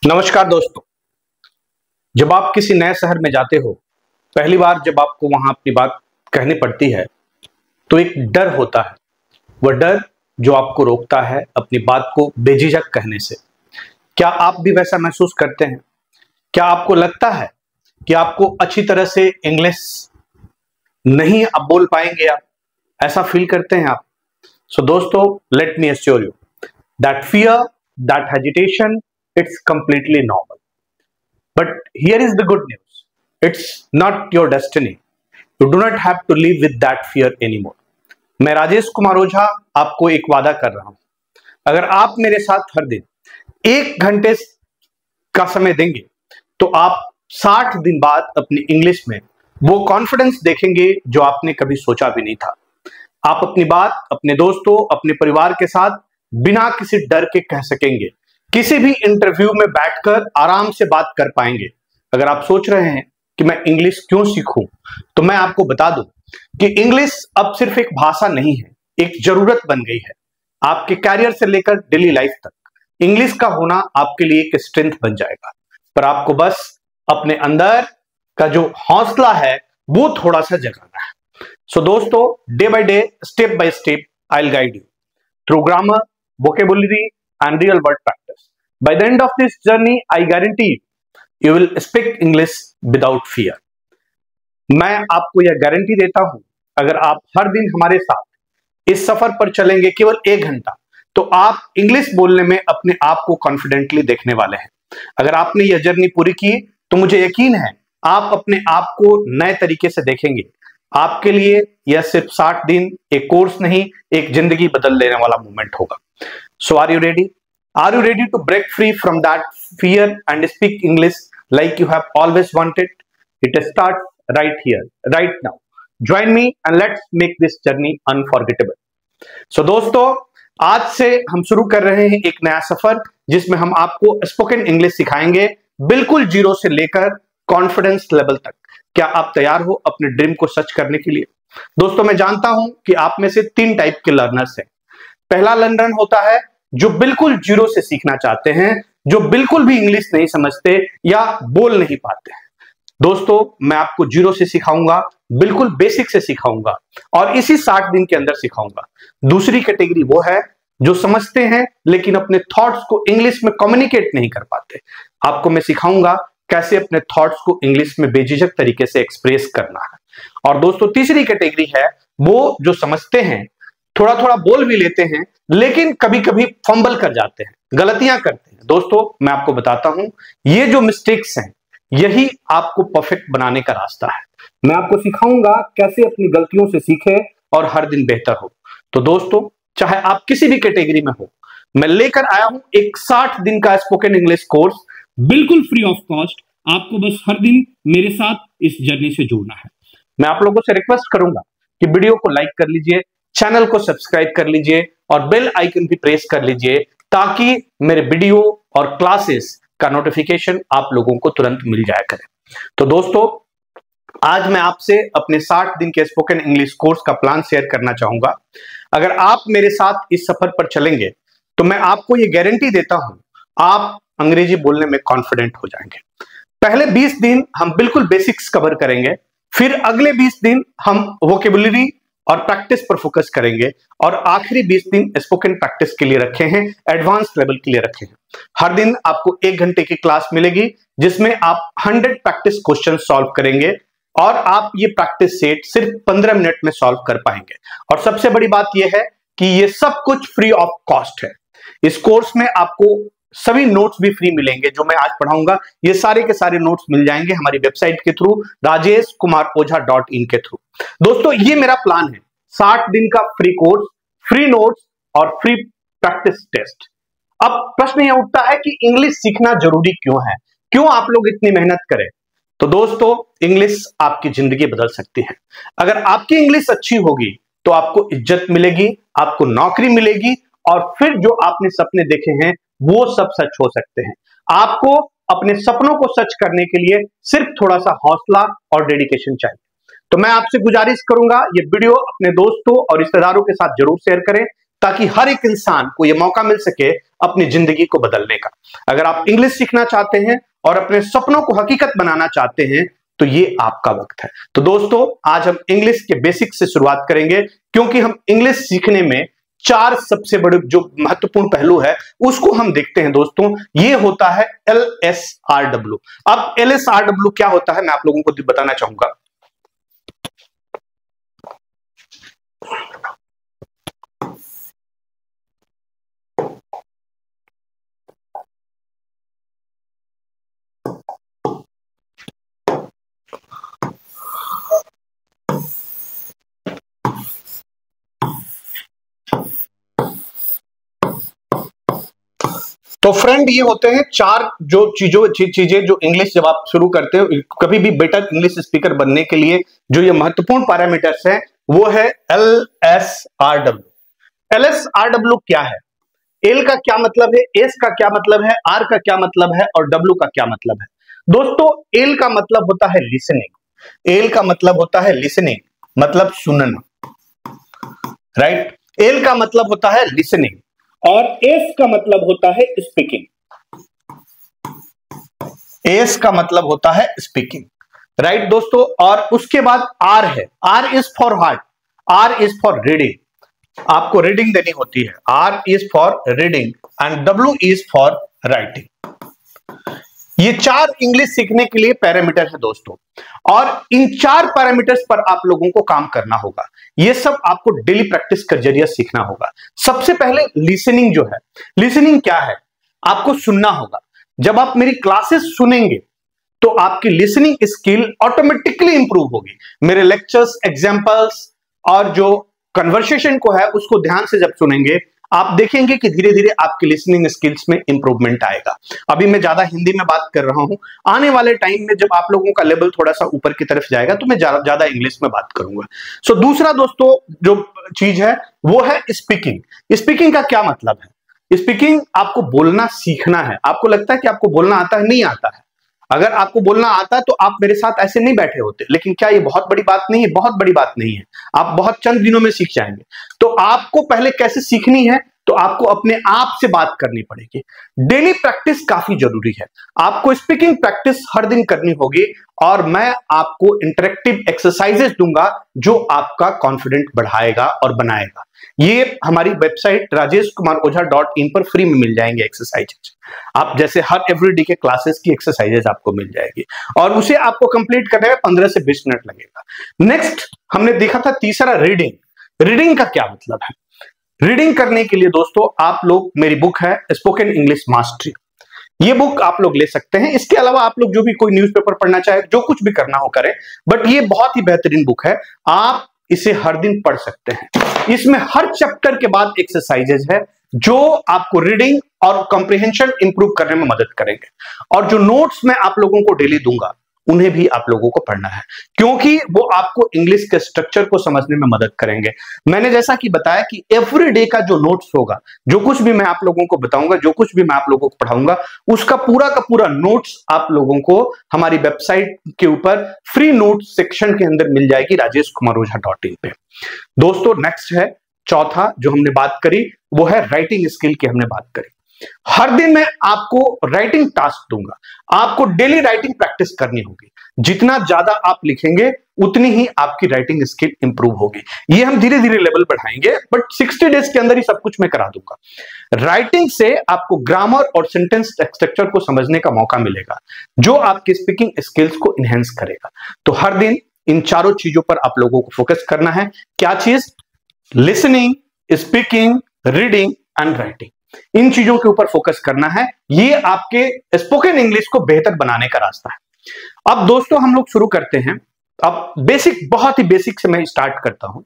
नमस्कार दोस्तों। जब आप किसी नए शहर में जाते हो, पहली बार जब आपको वहां अपनी बात कहनी पड़ती है तो एक डर होता है। वह डर जो आपको रोकता है अपनी बात को बेझिझक कहने से। क्या आप भी वैसा महसूस करते हैं? क्या आपको लगता है कि आपको अच्छी तरह से इंग्लिश नहीं आप बोल पाएंगे? आप ऐसा फील करते हैं आप? सो दोस्तों, let me assure you that fear, that hesitation, it's completely normal. But here is the good news. It's not your destiny. You do not have to live with that fear anymore. मैं राजेश कुमार ओझा आपको एक वादा कर रहा हूं। अगर आप मेरे साथ हर दिन 1 घंटे का समय देंगे तो आप 60 दिन बाद अपनी इंग्लिश में वो कॉन्फिडेंस देखेंगे जो आपने कभी सोचा भी नहीं था। आप अपनी बात अपने दोस्तों, अपने परिवार के साथ बिना किसी डर के कह सकेंगे। किसी भी इंटरव्यू में बैठकर आराम से बात कर पाएंगे। अगर आप सोच रहे हैं कि मैं इंग्लिश क्यों सीखूं, तो मैं आपको बता दूं कि इंग्लिश अब सिर्फ एक भाषा नहीं है, एक जरूरत बन गई है। आपके कैरियर से लेकर डेली लाइफ तक इंग्लिश का होना आपके लिए एक स्ट्रेंथ बन जाएगा। पर आपको बस अपने अंदर का जो हौसला है वो थोड़ा सा जगाना है। सो दोस्तों, day by day, step by step, I will guide you through grammar, vocabulary and real world practice. By the end of this journey, I guarantee you will speak English without fear. मैं आपको यह guarantee देता हूं, अगर आप हर दिन हमारे साथ इस सफर पर चलेंगे केवल 1 घंटा, तो आप इंग्लिश बोलने में अपने आप को कॉन्फिडेंटली देखने वाले हैं। अगर आपने यह जर्नी पूरी की तो मुझे यकीन है आप अपने आप को नए तरीके से देखेंगे। आपके लिए यह सिर्फ 60 दिन एक कोर्स नहीं, एक जिंदगी बदल देने वाला मूवमेंट होगा। So are you ready? Are you ready to break free from that fear and speak English like you have always wanted? It starts right here, right now. Join me and let's make this journey unforgettable. So दोस्तों, आज से हम शुरू कर रहे हैं एक नया सफर जिसमें हम आपको स्पोकन इंग्लिश सिखाएंगे, बिल्कुल जीरो से लेकर कॉन्फिडेंस लेवल तक। क्या आप तैयार हो अपने ड्रीम को सच करने के लिए? दोस्तों, मैं जानता हूं कि आप में से 3 टाइप के लर्नर्स हैं। पहला लर्नर होता है जो बिल्कुल जीरो से सीखना चाहते हैं, जो बिल्कुल भी इंग्लिश नहीं समझते या बोल नहीं पाते हैं। दोस्तों, मैं आपको जीरो से सिखाऊंगा, बिल्कुल बेसिक से सिखाऊंगा और इसी 60 दिन के अंदर सिखाऊंगा। दूसरी कैटेगरी वो है जो समझते हैं लेकिन अपने थॉट्स को इंग्लिश में कम्युनिकेट नहीं कर पाते। आपको मैं सिखाऊंगा कैसे अपने थॉट्स को इंग्लिश में बेझिझक तरीके से एक्सप्रेस करना है। और दोस्तों, तीसरी कैटेगरी है वो जो समझते हैं, थोड़ा थोड़ा बोल भी लेते हैं, लेकिन कभी कभी फंबल कर जाते हैं, गलतियां करते हैं। दोस्तों, मैं आपको बताता हूं, ये जो मिस्टेक्स हैं यही आपको परफेक्ट बनाने का रास्ता है। मैं आपको सिखाऊंगा कैसे अपनी गलतियों से सीखे और हर दिन बेहतर हो। तो दोस्तों, चाहे आप किसी भी कैटेगरी में हो, मैं लेकर आया हूं एक 60 दिन का स्पोकन इंग्लिश कोर्स, बिल्कुल फ्री ऑफ कॉस्ट। आपको बस हर दिन मेरे साथ इस जर्नी से जुड़ना है। मैं आप लोगों से रिक्वेस्ट करूंगा कि वीडियो को लाइक कर लीजिए, चैनल को सब्सक्राइब कर लीजिए और बेल आइकन भी प्रेस कर लीजिए ताकि मेरे वीडियो और क्लासेस का नोटिफिकेशन आप लोगों को तुरंत मिल जाया करे। तो दोस्तों, आज मैं आपसे अपने 60 दिन के स्पोकन इंग्लिश कोर्स का प्लान शेयर करना चाहूंगा। अगर आप मेरे साथ इस सफर पर चलेंगे तो मैं आपको ये गारंटी देता हूं, आप अंग्रेजी बोलने में कॉन्फिडेंट हो जाएंगे। पहले 20 दिन हम बिल्कुल बेसिक्स कवर करेंगे, फिर अगले 20 दिन हम वोकेबुलरी और प्रैक्टिस पर फोकस करेंगे और आखिरी 20 दिन स्पोकन प्रैक्टिस के लिए रखे हैं, एडवांस लेवल के लिए रखे हैं। हर दिन आपको 1 घंटे की क्लास मिलेगी जिसमें आप 100 प्रैक्टिस क्वेश्चन सॉल्व करेंगे और आप ये प्रैक्टिस सेट सिर्फ 15 मिनट में सॉल्व कर पाएंगे। और सबसे बड़ी बात यह है कि ये सब कुछ फ्री ऑफ कॉस्ट है। इस कोर्स में आपको सभी नोट्स भी फ्री मिलेंगे। जो मैं आज पढ़ाऊंगा ये सारे के सारे नोट्स मिल जाएंगे हमारी वेबसाइट के थ्रू, rajeshkumaroza.in के थ्रू। दोस्तों, ये मेरा प्लान है, 60 दिन का फ्री कोर्स, फ्री नोट्स और फ्री प्रैक्टिस टेस्ट। अब प्रश्न यह उठता है कि इंग्लिश सीखना जरूरी क्यों है, क्यों आप लोग इतनी मेहनत करें? तो दोस्तों, इंग्लिश आपकी जिंदगी बदल सकती है। अगर आपकी इंग्लिश अच्छी होगी तो आपको इज्जत मिलेगी, आपको नौकरी मिलेगी और फिर जो आपने सपने देखे हैं वो सब सच हो सकते हैं। आपको अपने सपनों को सच करने के लिए सिर्फ थोड़ा सा हौसला और डेडिकेशन चाहिए। तो मैं आपसे गुजारिश करूंगा, ये वीडियो अपने दोस्तों और रिश्तेदारों के साथ जरूर शेयर करें ताकि हर एक इंसान को यह मौका मिल सके अपनी जिंदगी को बदलने का। अगर आप इंग्लिश सीखना चाहते हैं और अपने सपनों को हकीकत बनाना चाहते हैं तो ये आपका वक्त है। तो दोस्तों, आज हम इंग्लिश के बेसिक से शुरुआत करेंगे, क्योंकि हम इंग्लिश सीखने में 4 सबसे बड़े जो महत्वपूर्ण पहलू है उसको हम देखते हैं। दोस्तों, ये होता है LSRW। अब LSRW क्या होता है मैं आप लोगों को बताना चाहूंगा। तो फ्रेंड, ये होते हैं 4 जो चीजें जो इंग्लिश जब आप शुरू करते हो, कभी भी बेटर इंग्लिश स्पीकर बनने के लिए जो ये महत्वपूर्ण पैरामीटर्स हैं वो है LSRW। LSRW क्या है? L का क्या मतलब है, S का क्या मतलब है, R का क्या मतलब है और W का क्या मतलब है? दोस्तों, L का मतलब होता है लिसनिंग। L का मतलब होता है लिसनिंग, मतलब सुनना, राइट। L का मतलब होता है लिसनिंग और S का मतलब होता है स्पीकिंग। S का मतलब होता है स्पीकिंग, राइट दोस्तों। और उसके बाद R है, R is for heart, R is for reading. आपको रीडिंग देनी होती है, R is for reading and W is for writing. ये 4 इंग्लिश सीखने के लिए पैरामीटर है दोस्तों, और इन 4 पैरामीटर्स पर आप लोगों को काम करना होगा। ये सब आपको डेली प्रैक्टिस के जरिए सीखना होगा। सबसे पहले लिसनिंग जो है, लिसनिंग क्या है? आपको सुनना होगा। जब आप मेरी क्लासेस सुनेंगे तो आपकी लिसनिंग स्किल ऑटोमेटिकली इंप्रूव होगी। मेरे लेक्चर्स, एग्जांपल्स और जो कन्वर्सेशन को है उसको ध्यान से जब सुनेंगे, आप देखेंगे कि धीरे धीरे आपकी लिसनिंग स्किल्स में इंप्रूवमेंट आएगा। अभी मैं ज्यादा हिंदी में बात कर रहा हूं, आने वाले टाइम में जब आप लोगों का लेवल थोड़ा सा ऊपर की तरफ जाएगा तो मैं ज्यादा इंग्लिश में बात करूंगा। सो दूसरा दोस्तों जो चीज है वो है स्पीकिंग। स्पीकिंग का क्या मतलब है? स्पीकिंग आपको बोलना सीखना है। आपको लगता है कि आपको बोलना आता है, नहीं आता है। अगर आपको बोलना आता है तो आप मेरे साथ ऐसे नहीं बैठे होते। लेकिन क्या ये बहुत बड़ी बात नहीं है? बहुत बड़ी बात नहीं है। आप बहुत चंद दिनों में सीख जाएंगे। तो आपको पहले कैसे सीखनी है? तो आपको अपने आप से बात करनी पड़ेगी। डेली प्रैक्टिस काफी जरूरी है। आपको स्पीकिंग प्रैक्टिस हर दिन करनी होगी और मैं आपको इंटरेक्टिव एक्सरसाइजेस दूंगा जो आपका कॉन्फिडेंट बढ़ाएगा और बनाएगा। ये हमारी वेबसाइट rajeshkumaroja.in पर फ्री में मिल जाएंगे एक्सरसाइजेस। आप जैसे हर एवरीडे के क्लासेस की एक्सरसाइजेस आपको मिल जाएगी और उसे आपको कंप्लीट करने में 15 से 20 मिनट लगेगा। नेक्स्ट हमने देखा था तीसरा रीडिंग। रीडिंग का क्या मतलब है? रीडिंग करने के लिए दोस्तों आप लोग, मेरी बुक है स्पोकन इंग्लिश मास्टरी, ये बुक आप लोग ले सकते हैं। इसके अलावा आप लोग जो भी कोई न्यूज़पेपर पढ़ना चाहे, जो कुछ भी करना हो करें, बट ये बहुत ही बेहतरीन बुक है। आप इसे हर दिन पढ़ सकते हैं। इसमें हर चैप्टर के बाद एक्सरसाइजेज है जो आपको रीडिंग और कॉम्प्रिहेंशन इंप्रूव करने में मदद करेंगे। और जो नोट्स मैं आप लोगों को डेली दूंगा उन्हें भी आप लोगों को पढ़ना है, क्योंकि वो आपको इंग्लिश के स्ट्रक्चर को समझने में मदद करेंगे। मैंने जैसा कि बताया कि एवरी डे का जो नोट्स होगा, जो कुछ भी मैं आप लोगों को बताऊंगा, जो कुछ भी मैं आप लोगों को पढ़ाऊंगा, उसका पूरा का पूरा नोट्स आप लोगों को हमारी वेबसाइट के ऊपर फ्री नोट्स सेक्शन के अंदर मिल जाएगी rajeshkumaroja.in पे। दोस्तों, नेक्स्ट है चौथा जो हमने बात करी, वो है राइटिंग स्किल की हमने बात करी। हर दिन मैं आपको राइटिंग टास्क दूंगा। आपको डेली राइटिंग प्रैक्टिस करनी होगी। जितना ज्यादा आप लिखेंगे उतनी ही आपकी राइटिंग स्किल इंप्रूव होगी। ये हम धीरे धीरे लेवल बढ़ाएंगे, बट 60 डेज के अंदर ही सब कुछ मैं करा दूंगा। राइटिंग से आपको ग्रामर और सेंटेंस स्ट्रक्चर को समझने का मौका मिलेगा, जो आपकी स्पीकिंग स्किल्स को इनहेंस करेगा। तो हर दिन इन चारों चीजों पर आप लोगों को फोकस करना है। क्या चीज? Listening, speaking, reading and writing. इन चीजों के ऊपर फोकस करना है। ये आपके स्पोकन इंग्लिश को बेहतर बनाने का रास्ता है। अब दोस्तों हम लोग शुरू करते हैं। अब बेसिक, बहुत ही बेसिक से मैं स्टार्ट करता हूं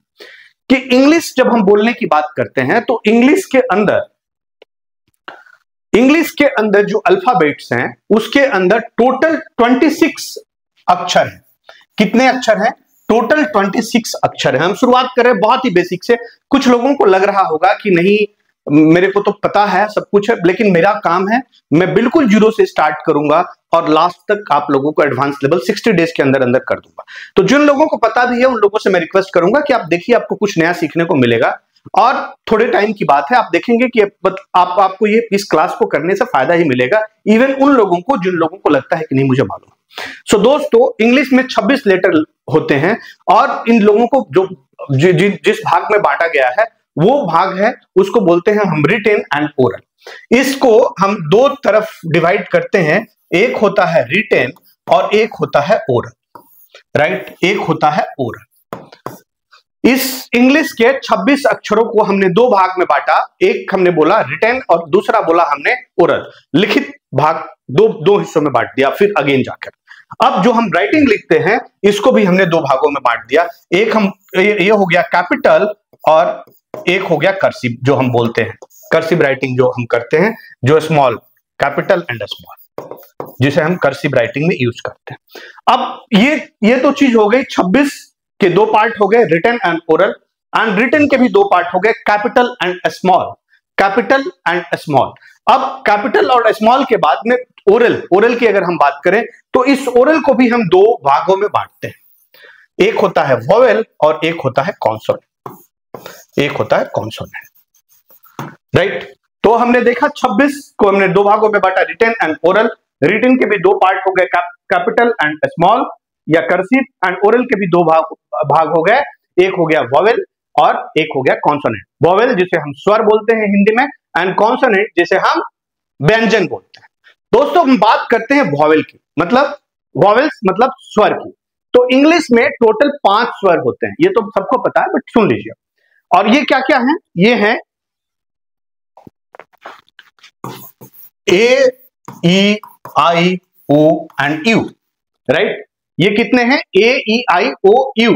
कि इंग्लिश जब हम बोलने की बात करते हैं तो इंग्लिश के अंदर जो अल्फाबेट्स हैं उसके अंदर टोटल 26 अक्षर हैं। कितने अक्षर हैं? टोटल 26 अक्षर है। हम शुरुआत कर रहे हैं बहुत ही बेसिक से। कुछ लोगों को लग रहा होगा कि नहीं, मेरे को तो पता है सब कुछ है, लेकिन मेरा काम है, मैं बिल्कुल जीरो से स्टार्ट करूंगा और लास्ट तक आप लोगों को एडवांस लेवल 60 डेज के अंदर कर दूंगा। तो जिन लोगों को पता भी है उन लोगों से मैं रिक्वेस्ट करूंगा कि आप देखिए, आपको कुछ नया सीखने को मिलेगा। और थोड़े टाइम की बात है, आप देखेंगे कि आपको ये इस क्लास को करने से फायदा ही मिलेगा, इवन उन लोगों को जिन लोगों को लगता है कि नहीं मुझे मालूम। सो दोस्तों, इंग्लिश में 26 लेटर होते हैं और इन लोगों को जो जिस भाग में बांटा गया है वो भाग है, उसको बोलते हैं हम रिटेन एंड ओरल। इसको हम दो तरफ डिवाइड करते हैं, एक होता है रिटेन और एक होता है ओरल, राइट, एक होता है ओरल। इस इंग्लिश के 26 अक्षरों को हमने दो भाग में बांटा, एक हमने बोला रिटेन और दूसरा बोला हमने ओरल। लिखित भाग दो हिस्सों में बांट दिया, फिर अगेन जाकर अब जो हम राइटिंग लिखते हैं इसको भी हमने दो भागों में बांट दिया। एक हम ये हो गया कैपिटल और एक हो गया कर्सिव, जो हम बोलते हैं कर्सिव राइटिंग जो हम करते हैं, जो स्मॉल कैपिटल एंड स्मॉल, जिसे हम कर्सिव राइटिंग में यूज करते हैं। अब ये तो चीज हो गई, 26 के दो पार्ट हो गए, written and oral, and written के भी दो पार्ट हो गए, capital and small, capital and small. अब कैपिटल और स्मॉल के बाद में ओरल की अगर हम बात करें तो इस ओरल को भी हम दो भागों में बांटते हैं, एक होता है वोवेल और एक होता है कॉन्सोनेंट, एक होता है कॉन्सोनेंट, राइट। तो हमने देखा 26 को हमने दो भागों में बांटा, रिटन एंड ओरल। रिटन के भी दो पार्ट हो गए, कैपिटल एंड स्मॉल या कर्सिव, एंड ओरल के भी दो भाग हो गए, एक हो गया वोवेल और एक हो गया कॉन्सोनेंट। वोवेल जिसे हम स्वर बोलते हैं हिंदी में, एंड कॉन्सोनेंट जिसे हम व्यंजन बोलते हैं। दोस्तों हम बात करते हैं वोवेल की, मतलब वोवेल्स मतलब स्वर की। तो इंग्लिश में टोटल 5 स्वर होते हैं, ये तो सबको पता है, बट सुन लीजिए। और ये क्या क्या है, ये है ए, ई, आई, ओ एंड यू, राइट। ये कितने हैं, ए, ई, आई, ओ, यू।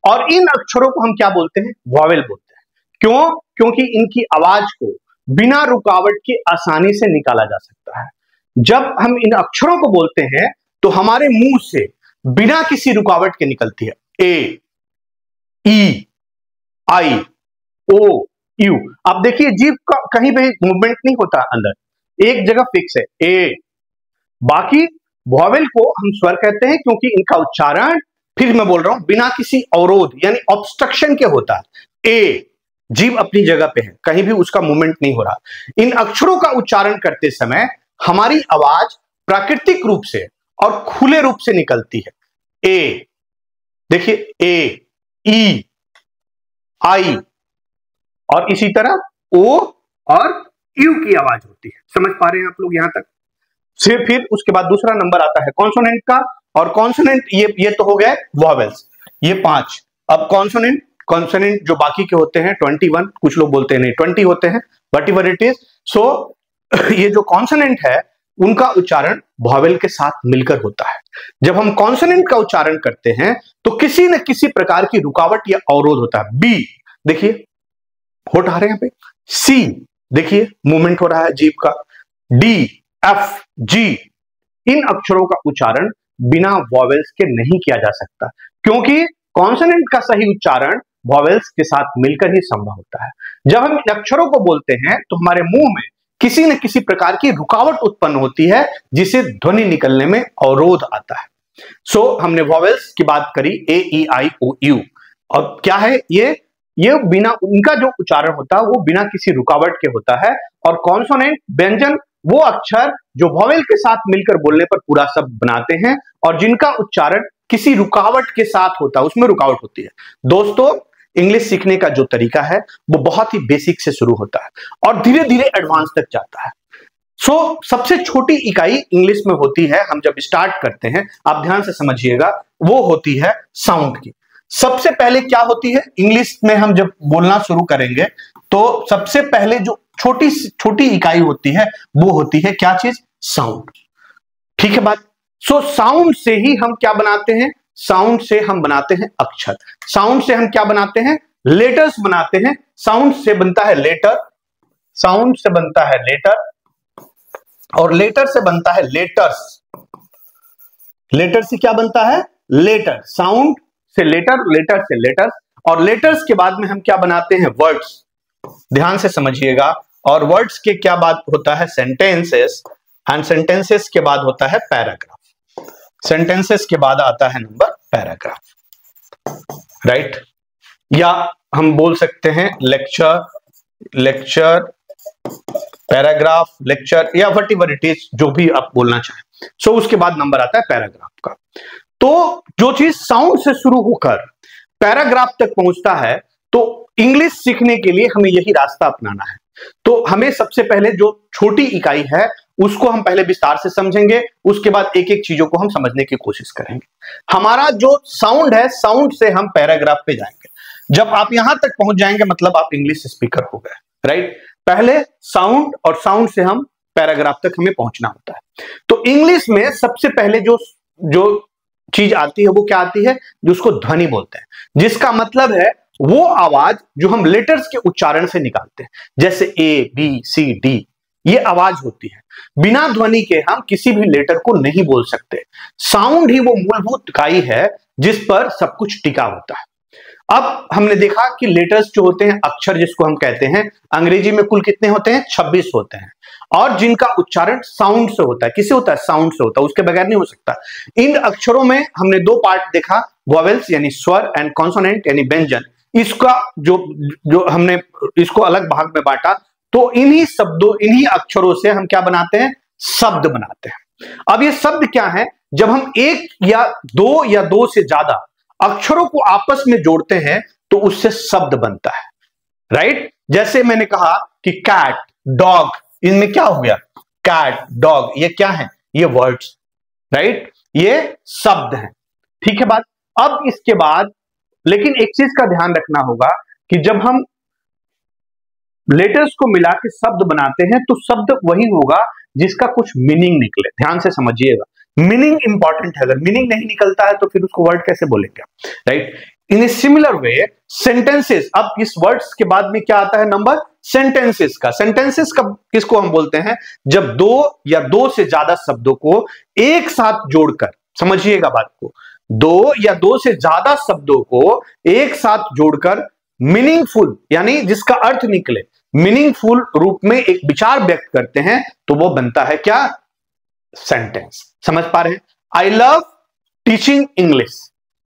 और इन अक्षरों को हम क्या बोलते हैं, वोवेल बोलते हैं। क्यों? क्योंकि इनकी आवाज को बिना रुकावट के आसानी से निकाला जा सकता है। जब हम इन अक्षरों को बोलते हैं तो हमारे मुंह से बिना किसी रुकावट के निकलती है, ए, ई, आई, ओ, यू। आप देखिए जीभ का कहीं भी मूवमेंट नहीं होता, अंदर एक जगह फिक्स है, ए। बाकी वोवेल को हम स्वर कहते हैं क्योंकि इनका उच्चारण, फिर मैं बोल रहा हूं, बिना किसी अवरोध यानी ऑब्स्ट्रक्शन के होता है। ए, जीभ अपनी जगह पे है, कहीं भी उसका मूवमेंट नहीं हो रहा। इन अक्षरों का उच्चारण करते समय हमारी आवाज प्राकृतिक रूप से और खुले रूप से निकलती है। ए, देखिए, ए, ई, आई, और इसी तरह ओ और यू की आवाज होती है। समझ पा रहे हैं आप लोग यहां तक? फिर उसके बाद दूसरा नंबर आता है कॉन्सोनेंट का, और कॉन्सोनेंट ये तो हो गए वोवेल्स, ये 5। अब कॉन्सोनेंट जो बाकी के होते हैं 21, कुछ लोग बोलते हैं नहीं 20 होते हैं, वट एवर इट इज। सो ये जो कॉन्सोनेंट है उनका उच्चारण वोवेल के साथ मिलकर होता है। जब हम कॉन्सोनेंट का उच्चारण करते हैं तो किसी न किसी प्रकार की रुकावट या अवरोध होता है। बी, देखिए होठ आ रहे हैं यहाँ पे, सी, देखिए मूवमेंट हो रहा है जीभ का, डी, एफ, जी, इन अक्षरों का उच्चारण बिना वोवेल्स के नहीं किया जा सकता, क्योंकि कॉन्सोनेंट का सही उच्चारण वोवेल्स के साथ मिलकर ही संभव होता है। जब हम इन अक्षरों को बोलते हैं तो हमारे मुंह में किसी न किसी प्रकार की रुकावट उत्पन्न होती है, जिसे ध्वनि निकलने में अवरोध आता है। सो हमने वोवेल्स की बात करी, ए, ई, आई, ओ, यू। और क्या है ये बिना, उनका जो उच्चारण होता है वो बिना किसी रुकावट के होता है। और कॉन्सोनेंट व्यंजन वो अक्षर जो वोवेल के साथ मिलकर बोलने पर पूरा शब्द बनाते हैं और जिनका उच्चारण किसी रुकावट के साथ होता है, उसमें रुकावट होती है। दोस्तों इंग्लिश सीखने का जो तरीका है वो बहुत ही बेसिक से शुरू होता है और धीरे धीरे एडवांस तक जाता है। सबसे छोटी इकाई इंग्लिश में होती है, हम जब स्टार्ट करते हैं, आप ध्यान से समझिएगा, वो होती है साउंड की। सबसे पहले क्या होती है इंग्लिश में, हम जब बोलना शुरू करेंगे तो सबसे पहले जो छोटी इकाई होती है वो होती है क्या चीज, साउंड। ठीक है बात। साउंड से ही हम क्या बनाते हैं, साउंड से हम बनाते हैं अक्षर, साउंड से हम क्या बनाते हैं, लेटर्स बनाते हैं। साउंड से बनता है लेटर, साउंड से बनता है लेटर, और लेटर से बनता है लेटर्स। लेटर से क्या बनता है, लेटर। साउंड से लेटर, लेटर से लेटर्स, और लेटर्स के बाद में हम क्या बनाते हैं, वर्ड्स। ध्यान से समझिएगा। और वर्ड्स के क्या बात होता है, सेंटेंसेस, एंड सेंटेंसेस के बाद होता है पैराग्राफ। सेंटेंसेस के बाद आता है नंबर पैराग्राफ, राइट। या हम बोल सकते हैं लेक्चर, पैराग्राफ, लेक्चर या वट एवर इट इज, जो भी आप बोलना चाहें। सो उसके बाद नंबर आता है पैराग्राफ का। तो जो चीज साउंड से शुरू होकर पैराग्राफ तक पहुंचता है, तो इंग्लिश सीखने के लिए हमें यही रास्ता अपनाना है। तो हमें सबसे पहले जो छोटी इकाई है उसको हम पहले विस्तार से समझेंगे, उसके बाद एक एक चीजों को हम समझने की कोशिश करेंगे। हमारा जो साउंड है, साउंड से हम पैराग्राफ पे जाएंगे। जब आप यहां तक पहुंच जाएंगे मतलब आप इंग्लिश स्पीकर हो गए, राइट। पहले साउंड, और साउंड से हम पैराग्राफ तक हमें पहुंचना होता है। तो इंग्लिश में सबसे पहले जो चीज आती है वो क्या आती है, जिसको ध्वनि बोलते हैं, जिसका मतलब है वो आवाज जो हम लेटर्स के उच्चारण से निकालते हैं, जैसे ए बी सी डी, ये आवाज होती है। बिना ध्वनि के हम किसी भी लेटर को नहीं बोल सकते। साउंड ही वो मूलभूत इकाई है जिस पर सब कुछ टिका होता है। अब हमने देखा कि लेटर्स जो होते हैं, अक्षर जिसको हम कहते हैं, अंग्रेजी में कुल कितने होते हैं, 26 होते हैं, और जिनका उच्चारण साउंड से होता है। किसे होता है, साउंड से होता है, उसके बगैर नहीं हो सकता। इन अक्षरों में हमने दो पार्ट देखा, वॉवेल्स यानी स्वर, एंड कॉन्सोनेंट यानी व्यंजन। इसका जो हमने इसको अलग भाग में बांटा, तो इन्हीं शब्दों, इन्हीं अक्षरों से हम क्या बनाते हैं, शब्द बनाते हैं। अब ये शब्द क्या है, जब हम एक या दो से ज्यादा अक्षरों को आपस में जोड़ते हैं तो उससे शब्द बनता है, राइट। जैसे मैंने कहा कि कैट, डॉग, इनमें क्या हो गया, कैट, डॉग, ये क्या है, ये वर्ड्स, राइट, ये शब्द हैं। ठीक है बात। अब इसके बाद लेकिन एक चीज का ध्यान रखना होगा कि जब हम लेटर्स को मिला के शब्द बनाते हैं तो शब्द वही होगा जिसका कुछ मीनिंग निकले। ध्यान से समझिएगा, मीनिंग इंपॉर्टेंट है। अगर मीनिंग नहीं निकलता है तो फिर उसको वर्ड कैसे बोलेंगे, right. In a similar way sentences, अब इस वर्ड्स के बाद में क्या आता है नंबर, सेंटेंसेस का। सेंटेंसेस का किसको हम बोलते हैं, जब दो या दो से ज्यादा शब्दों को एक साथ जोड़कर, समझिएगा बात को, दो या दो से ज्यादा शब्दों को एक साथ जोड़कर मीनिंगफुल यानी जिसका अर्थ निकले, मीनिंगफुल रूप में एक विचार व्यक्त करते हैं, तो वो बनता है क्या, सेंटेंस। समझ पा रहे हैं। आई लव टीचिंग इंग्लिश,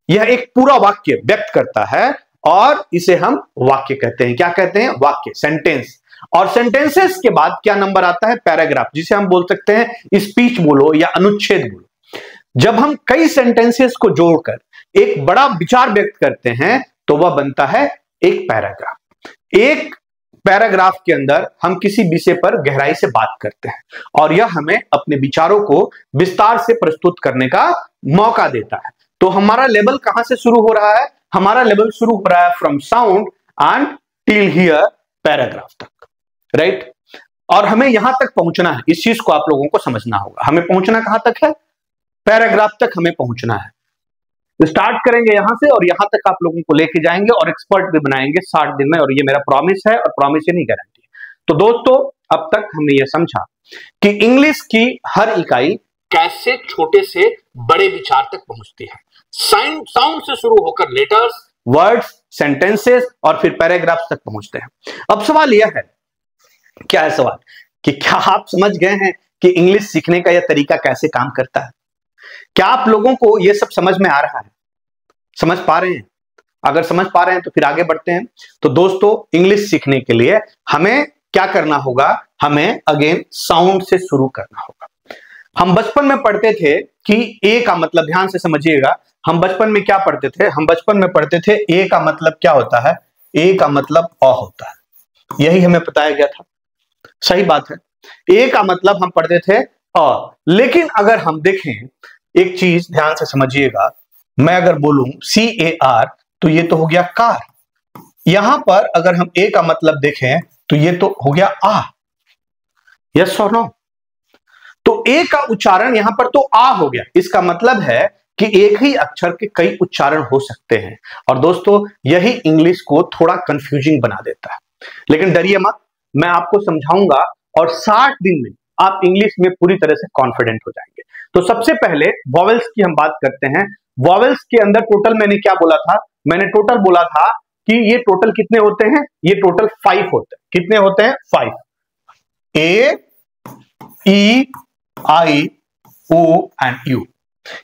यह एक पूरा वाक्य व्यक्त करता है और इसे हम वाक्य कहते हैं। क्या कहते हैं, वाक्य, सेंटेंस। और सेंटेंसेस के बाद क्या नंबर आता है, पैराग्राफ, जिसे हम बोल सकते हैं स्पीच बोलो या अनुच्छेद बोलो। जब हम कई सेंटेंसेस को जोड़कर एक बड़ा विचार व्यक्त करते हैं तो वह बनता है एक पैराग्राफ। एक पैराग्राफ के अंदर हम किसी विषय पर गहराई से बात करते हैं और यह हमें अपने विचारों को विस्तार से प्रस्तुत करने का मौका देता है। तो हमारा लेवल कहां से शुरू हो रहा है, हमारा लेवल शुरू हो रहा है from sound and till here paragraph तक, राइट। और हमें यहां तक पहुंचना है, इस चीज को आप लोगों को समझना होगा। हमें पहुंचना कहां तक है, पैराग्राफ तक हमें पहुंचना है। स्टार्ट करेंगे यहां से और यहां तक आप लोगों को लेके जाएंगे और एक्सपर्ट भी बनाएंगे 60 दिन में, और ये मेरा प्रॉमिस है, और प्रॉमिस ये नहीं गारंटी। तो दोस्तों, अब तक हमने ये समझा कि इंग्लिश की हर इकाई कैसे छोटे से बड़े विचार तक पहुंचती है। साउंड से शुरू होकर लेटर्स, वर्ड्स, सेंटेंसेस और फिर पैराग्राफ्स तक पहुंचते हैं। अब सवाल यह है, क्या है सवाल, कि क्या आप समझ गए हैं कि इंग्लिश सीखने का यह तरीका कैसे काम करता है? क्या आप लोगों को यह सब समझ में आ रहा है, समझ पा रहे हैं? अगर समझ पा रहे हैं तो फिर आगे बढ़ते हैं। तो दोस्तों, इंग्लिश सीखने के लिए हमें क्या करना होगा, हमें अगेन साउंड से शुरू करना होगा। हम बचपन में पढ़ते थे कि ए का मतलब, ध्यान से समझिएगा, हम बचपन में क्या पढ़ते थे, हम बचपन में पढ़ते थे ए का मतलब क्या होता है, ए का मतलब अ होता है। यही हमें बताया गया था, सही बात है। ए का मतलब हम पढ़ते थे अ। लेकिन अगर हम देखें एक चीज, ध्यान से समझिएगा, मैं अगर बोलूं CAR तो ये तो हो गया कार। यहां पर अगर हम ए का मतलब देखें तो ये तो हो गया आ। यस और नो? तो ए का उच्चारण यहां पर तो आ हो गया। इसका मतलब है कि एक ही अक्षर के कई उच्चारण हो सकते हैं। और दोस्तों, यही इंग्लिश को थोड़ा कंफ्यूजिंग बना देता है। लेकिन डरिए मत, मैं आपको समझाऊंगा और 60 दिन में आप इंग्लिश में पूरी तरह से कॉन्फिडेंट हो जाएंगे। तो सबसे पहले वॉवेल्स की हम बात करते हैं। वॉवेल्स के अंदर टोटल मैंने क्या बोला था, मैंने टोटल बोला था कि ये टोटल कितने होते हैं, ये टोटल 5 होते हैं। कितने होते हैं, 5। A, E, I, O and U।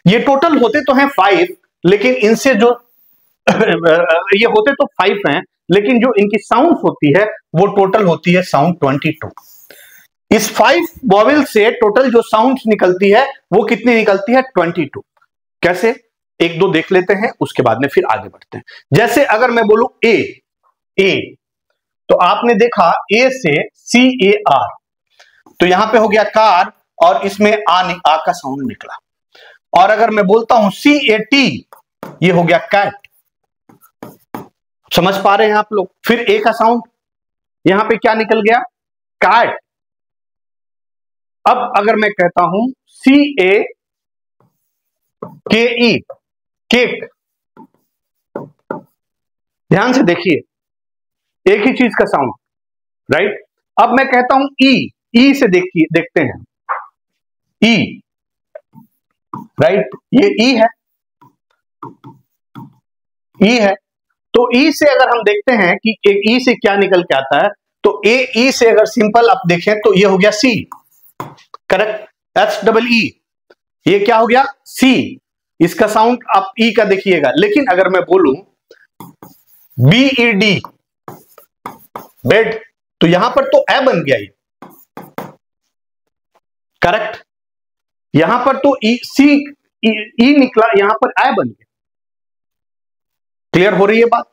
ये टोटल होते तो हैं 5, लेकिन इनसे जो ये होते तो 5 हैं, लेकिन जो इनकी साउंड होती है वो टोटल होती है साउंड 22। इस 5 वॉवेल से टोटल जो साउंड निकलती है वो कितनी निकलती है? 22। कैसे? एक दो देख लेते हैं, उसके बाद में फिर आगे बढ़ते हैं। जैसे अगर मैं बोलूं ए, तो आपने देखा ए से CAR, तो यहां पे हो गया कार और इसमें आ का साउंड निकला। और अगर मैं बोलता हूं CAT, ये हो गया कैट। समझ पा रहे हैं आप लोग? फिर ए का साउंड यहां पे क्या निकल गया? कैट। अब अगर मैं कहता हूं CAKE, केक, ध्यान से देखिए, एक ही चीज का साउंड, राइट। अब मैं कहता हूं ई से देखते हैं, ई, राइट, ये ई है। तो ई से अगर हम देखते हैं कि ई से क्या निकल के आता है, तो ई से अगर सिंपल आप देखें तो ये हो गया सी, करेक्ट। SEE, ये क्या हो गया? सी। इसका साउंड आप ई का देखिएगा। लेकिन अगर मैं बोलूं BED, बेड, तो यहां पर तो ए बन गया, ये करेक्ट। यहां पर तो ई निकला, यहां पर ए बन गया। क्लियर हो रही है बात?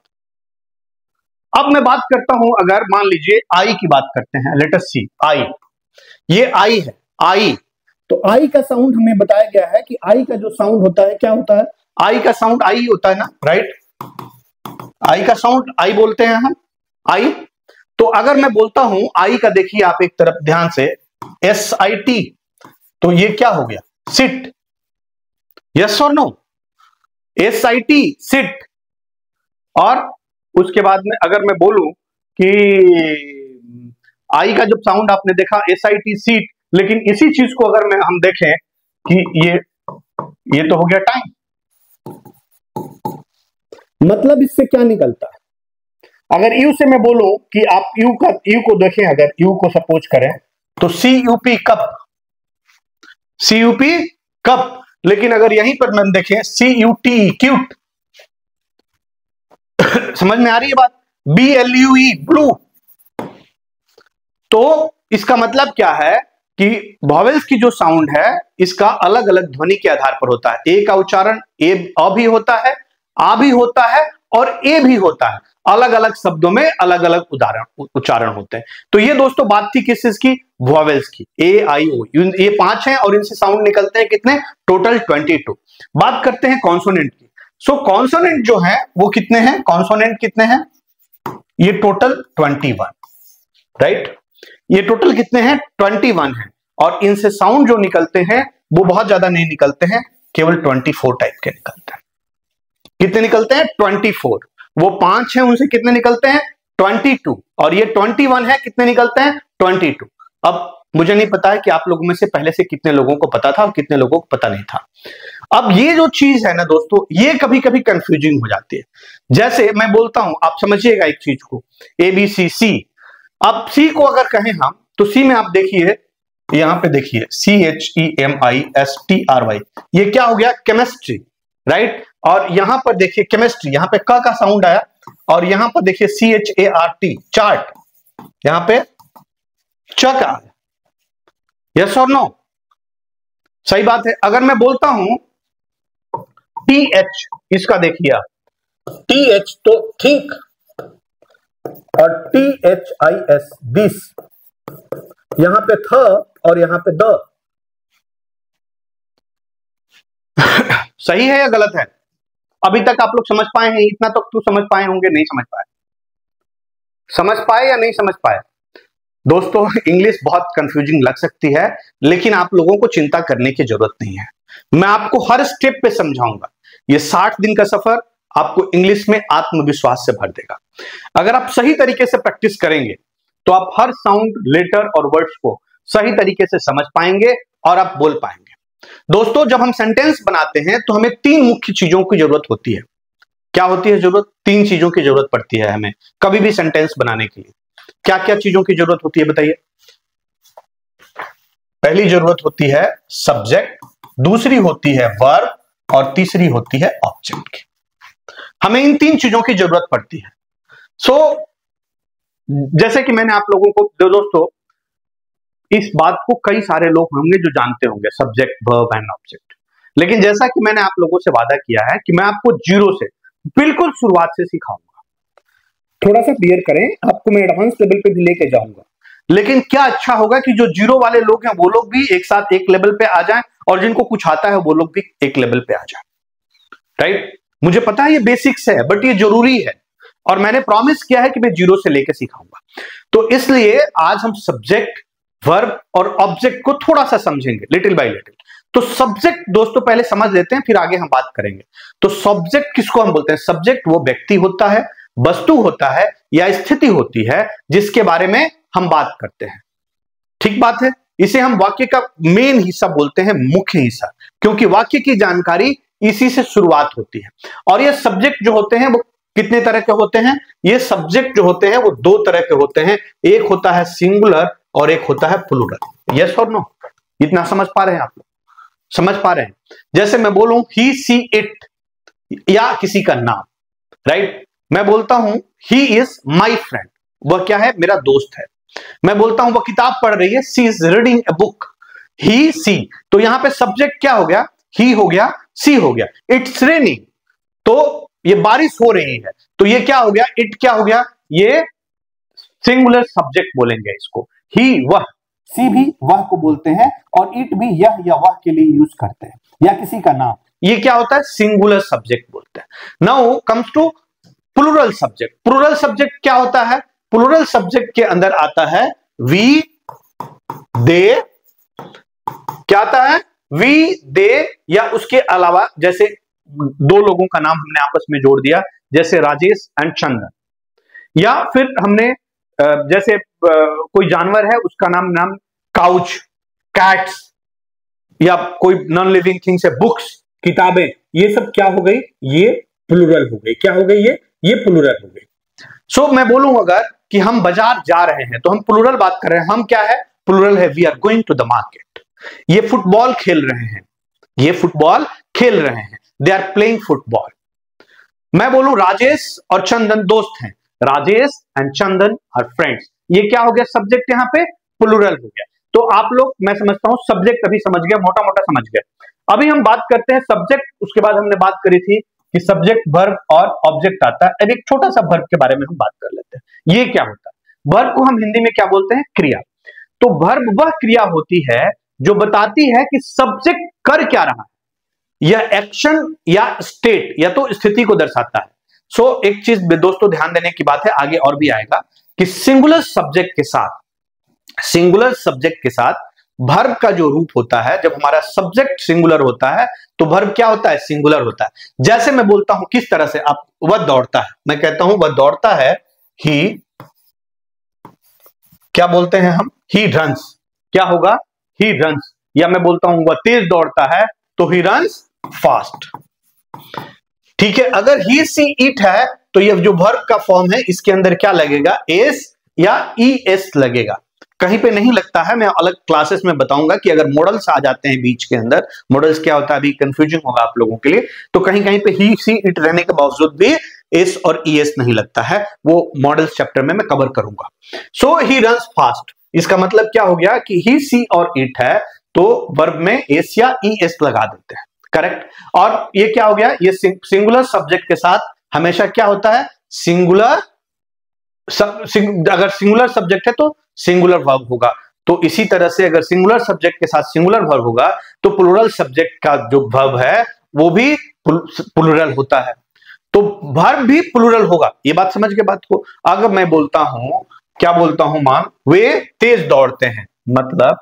अब मैं बात करता हूं, अगर मान लीजिए आई की बात करते हैं, लेट अस सी आई, ये आई है, आई। तो आई का साउंड हमें बताया गया है कि आई का जो साउंड होता है क्या होता है? आई का साउंड आई होता है ना, राइट। आई का साउंड आई बोलते हैं हम, आई। तो अगर मैं बोलता हूं आई का, देखिए आप एक तरफ ध्यान से, SIT, तो ये क्या हो गया? सिट। यस और नो? SIT, sit. और उसके बाद में अगर मैं बोलूं कि आई का जब साउंड आपने देखा SIT, सीट, लेकिन इसी चीज को अगर हम देखें कि ये तो हो गया टाइम। मतलब इससे क्या निकलता है? अगर यू से मैं बोलूं कि आप यू को देखें, अगर यू को सपोज करें तो CUP, कप, CUP, कप। लेकिन अगर यहीं पर हम देखें CUT, क्यूट। समझ में आ रही है बात? BLUE, blue. तो इसका मतलब क्या है कि वॉवेल्स की जो साउंड है इसका अलग अलग ध्वनि के आधार पर होता है। ए का उच्चारण अ भी होता है, आ भी होता है और ए भी होता है। अलग अलग शब्दों में अलग अलग उच्चारण होते हैं। तो ये दोस्तों बात थी किस चीज की? वॉवेल्स की। ए, आई, ओ, ये 5 हैं और इनसे साउंड निकलते हैं कितने? टोटल 22। बात करते हैं कॉन्सोनेंट की। सो कॉन्सोनेंट जो है वो कितने हैं? कॉन्सोनेंट कितने हैं? ये टोटल 21, राइट। ये टोटल कितने हैं? 21 है। और इनसे साउंड जो निकलते हैं वो बहुत ज्यादा नहीं निकलते हैं, केवल 24 टाइप के निकलते हैं। कितने निकलते हैं? 24। वो 5 हैं, उनसे कितने निकलते हैं? 22। और ये 21 है, कितने निकलते हैं? 22। अब मुझे नहीं पता है कि आप लोगों में से पहले से कितने लोगों को पता था और कितने लोगों को पता नहीं था। अब ये जो चीज है ना दोस्तों, ये कभी कभी कंफ्यूजिंग हो जाती है। जैसे मैं बोलता हूं, आप समझिएगा एक चीज को, ABCC। अब सी को अगर कहें हम, तो सी में आप देखिए, यहां पे देखिए CHEMISTRY, ये क्या हो गया? Chemistry, right. और यहां पर देखिए केमिस्ट्री, यहां पे क का साउंड आया। और यहां पर देखिए CHART, चार्ट, यहां पे च का आया। यस और नो? सही बात है। अगर मैं बोलता हूं TH, इसका देखिए आप, TH तो ठीक, और THIS, दिस, यहां पे थ और यहां पे द। सही है या गलत है? अभी तक आप लोग समझ पाए हैं? इतना तक तो समझ पाए होंगे, नहीं समझ पाए? समझ पाए या नहीं समझ पाए? दोस्तों इंग्लिश बहुत कंफ्यूजिंग लग सकती है, लेकिन आप लोगों को चिंता करने की जरूरत नहीं है। मैं आपको हर स्टेप पे समझाऊंगा। ये 60 दिन का सफर आपको इंग्लिश में आत्मविश्वास से भर देगा। अगर आप सही तरीके से प्रैक्टिस करेंगे तो आप हर साउंड, लेटर और वर्ड्स को सही तरीके से समझ पाएंगे और आप बोल पाएंगे। दोस्तों जब हम सेंटेंस बनाते हैं तो हमें 3 मुख्य चीजों की जरूरत होती है। क्या होती है जरूरत? 3 चीजों की जरूरत पड़ती है हमें कभी भी सेंटेंस बनाने के लिए। क्या क्या चीजों की जरूरत होती है बताइए? पहली जरूरत होती है सब्जेक्ट, दूसरी होती है वर्ब और तीसरी होती है ऑब्जेक्ट की। हमें इन 3 चीजों की जरूरत पड़ती है। जैसे कि मैंने आप लोगों को दोस्तों इस बात को कई सारे लोग होंगे जो जानते होंगे, सब्जेक्ट वर्ब एंड ऑब्जेक्ट। लेकिन जैसा कि मैंने आप लोगों से वादा किया है कि मैं आपको जीरो से बिल्कुल शुरुआत से सिखाऊंगा। थोड़ा सा बियर करें, आपको मैं एडवांस लेवल पे भी लेके जाऊंगा। लेकिन क्या अच्छा होगा कि जो जीरो वाले लोग हैं वो लोग भी एक साथ एक लेवल पे आ जाएं, और जिनको कुछ आता है वो लोग भी एक लेवल पे आ जाएं। राइट? मुझे पता है ये बेसिक्स है, बट ये जरूरी है, और मैंने प्रॉमिस किया है कि मैं जीरो से लेके सिखाऊंगा। तो इसलिए आज हम सब्जेक्ट, वर्ब और ऑब्जेक्ट को थोड़ा सा समझेंगे, लिटिल बाय लिटिल। तो सब्जेक्ट दोस्तों पहले समझ लेते हैं, फिर आगे हम बात करेंगे। तो सब्जेक्ट किसको हम बोलते हैं? सब्जेक्ट वो व्यक्ति होता है, वस्तु होता है या स्थिति होती है जिसके बारे में हम बात करते हैं। ठीक बात है? इसे हम वाक्य का मेन हिस्सा बोलते हैं, मुख्य हिस्सा, क्योंकि वाक्य की जानकारी इसी से शुरुआत होती है। और ये सब्जेक्ट जो होते हैं वो कितने तरह के होते हैं? ये सब्जेक्ट जो होते हैं वो 2 तरह के होते हैं, एक होता है सिंगुलर और एक होता है प्लूरल। यस और नो? इतना समझ पा रहे हैं आप लोग? समझ पा रहे हैं? जैसे मैं बोलूं ही, सी, इट या किसी का नाम, राइट? मैं बोलता हूं ही इज माई फ्रेंड, वह क्या है? मेरा दोस्त है। मैं बोलता हूं वह किताब पढ़ रही है, सी इज रीडिंग ए बुक। ही, सी, तो यहां पे सब्जेक्ट क्या हो गया? ही हो गया, सी हो गया। इट्स रेनिंग, तो ये बारिश हो रही है, तो ये क्या हो गया? इट क्या हो गया? ये सिंगुलर सब्जेक्ट बोलेंगे इसको। ही, वह, सी भी वह को बोलते हैं, और इट भी यह या वह के लिए यूज करते हैं, या किसी का नाम। ये क्या होता है? सिंगुलर सब्जेक्ट बोलते हैं। Now comes to plural subject. Plural subject क्या होता है? प्लूरल सब्जेक्ट के अंदर आता है वी, दे। क्या आता है? वी, दे, या उसके अलावा जैसे 2 लोगों का नाम हमने आपस में जोड़ दिया, जैसे राजेश एंड चंदन, या फिर हमने जैसे कोई जानवर है उसका नाम काउच, कैट्स, या कोई नॉन लिविंग थिंग्स है, बुक्स, किताबें, ये सब क्या हो गई? ये प्लूरल हो गई। क्या हो गई? ये प्लूरल हो गई। सो मैं बोलूं अगर कि हम बाजार जा रहे हैं तो हम प्लूरल बात कर रहे हैं। हम क्या है? प्लूरल है, we are going to the market. ये फुटबॉल खेल रहे हैं, ये फुटबॉल खेल रहे हैं, दे आर प्लेइंग फुटबॉल। मैं बोलूं राजेश और चंदन दोस्त हैं, Rajesh and Chandan are friends. ये क्या हो गया? सब्जेक्ट यहां पे प्लूरल हो गया। तो आप लोग, मैं समझता हूं सब्जेक्ट अभी समझ गया, मोटा मोटा समझ गए। अभी हम बात करते हैं सब्जेक्ट, उसके बाद हमने बात करी थी कि सब्जेक्ट, वर्ब और ऑब्जेक्ट आता है। अब एक छोटा सा वर्ब के बारे में हम बात कर लेते हैं। ये क्या होता है? वर्ब को हम हिंदी में क्या बोलते हैं? क्रिया। तो वर्ब वह क्रिया होती है जो बताती है कि सब्जेक्ट कर क्या रहा है, यह एक्शन या स्टेट या तो स्थिति को दर्शाता है। सो एक चीज दोस्तों ध्यान देने की बात है, आगे और भी आएगा, कि सिंगुलर सब्जेक्ट के साथ वर्ब का जो रूप होता है, जब हमारा सब्जेक्ट सिंगुलर होता है तो वर्ब क्या होता है? सिंगुलर होता है। जैसे मैं बोलता हूं किस तरह से, आप, वह दौड़ता है, मैं कहता हूं वह दौड़ता है, ही, क्या बोलते हैं हम? He runs. क्या होगा? He runs. या मैं बोलता हूं वह तेज दौड़ता है, तो ही रन्स फास्ट। ठीक है? अगर ही, सी, इट है तो यह जो वर्ब का फॉर्म है इसके अंदर क्या लगेगा? एस या ई एस लगेगा। कहीं पे नहीं लगता है, मैं अलग क्लासेस में बताऊंगा कि अगर मॉडल्स आ जाते हैं बीच के अंदर, मॉडल्स क्या होता है अभी कंफ्यूजिंग होगा आप लोगों के लिए, तो कहीं कहीं पे ही, सी, इट रहने के बावजूद भी एस और ई एस नहीं लगता है, वो मॉडल्स चैप्टर में मैं कवर करूंगा। सो ही रन्स फास्ट, इसका मतलब क्या हो गया कि ही, सी और इट है तो वर्ब में एस या ई एस लगा देते हैं, करेक्ट। और ये क्या हो गया? ये सिंगुलर सब्जेक्ट के साथ हमेशा क्या होता है? सिंगुलर, अगर सिंगुलर सब्जेक्ट है तो सिंगुलर वर्ब होगा। तो इसी तरह से अगर सिंगुलर सब्जेक्ट के साथ सिंगुलर वर्ब होगा तो प्लूरल सब्जेक्ट का जो वर्ब है वो भी प्लूरल होता है, तो वर्ब भी प्लूरल होगा। ये बात समझ के बात को। अगर मैं बोलता हूं, क्या बोलता हूं? मान वे तेज दौड़ते हैं, मतलब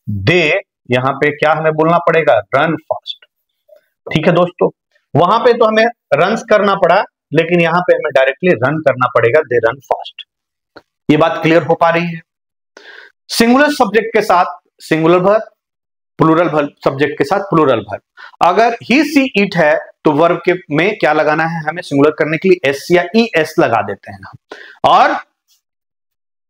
दे, यहां पे क्या हमें बोलना पड़ेगा? Run fast. ठीक है दोस्तों, वहां पे तो हमें रन्स करना पड़ा, लेकिन यहां पे हमें डायरेक्टली रन करना पड़ेगा, दे रन फास्ट। ये बात क्लियर हो पा रही है? सिंगुलर सब्जेक्ट के साथ singular verb, plural verb subject के साथ प्लूरल वर्ब। अगर ही, सी, इट है तो वर्ब के में क्या लगाना है हमें? सिंगुलर करने के लिए एस या ई एस लगा देते हैं हम, और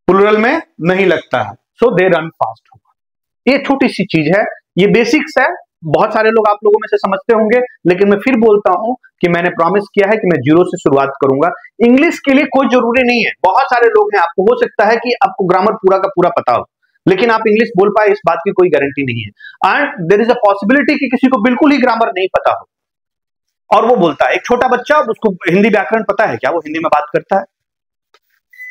प्लूरल में नहीं लगता है, सो दे रन फास्ट होगा। ये छोटी सी चीज है, ये बेसिक्स है, बहुत सारे लोग आप लोगों में से समझते होंगे, लेकिन मैं फिर बोलता हूं कि मैंने प्रॉमिस किया है कि मैं जीरो से शुरुआत करूंगा। इंग्लिश के लिए कोई जरूरी नहीं है, बहुत सारे लोग हैं, आपको हो सकता है कि आपको ग्रामर पूरा का पूरा पता हो, लेकिन आप इंग्लिश बोल पाए इस बात की कोई गारंटी नहीं है। And there is a possibility कि किसी को बिल्कुल ही ग्रामर नहीं पता हो और वो बोलता है। एक छोटा बच्चा, उसको हिंदी व्याकरण पता है क्या? वो हिंदी में बात करता है।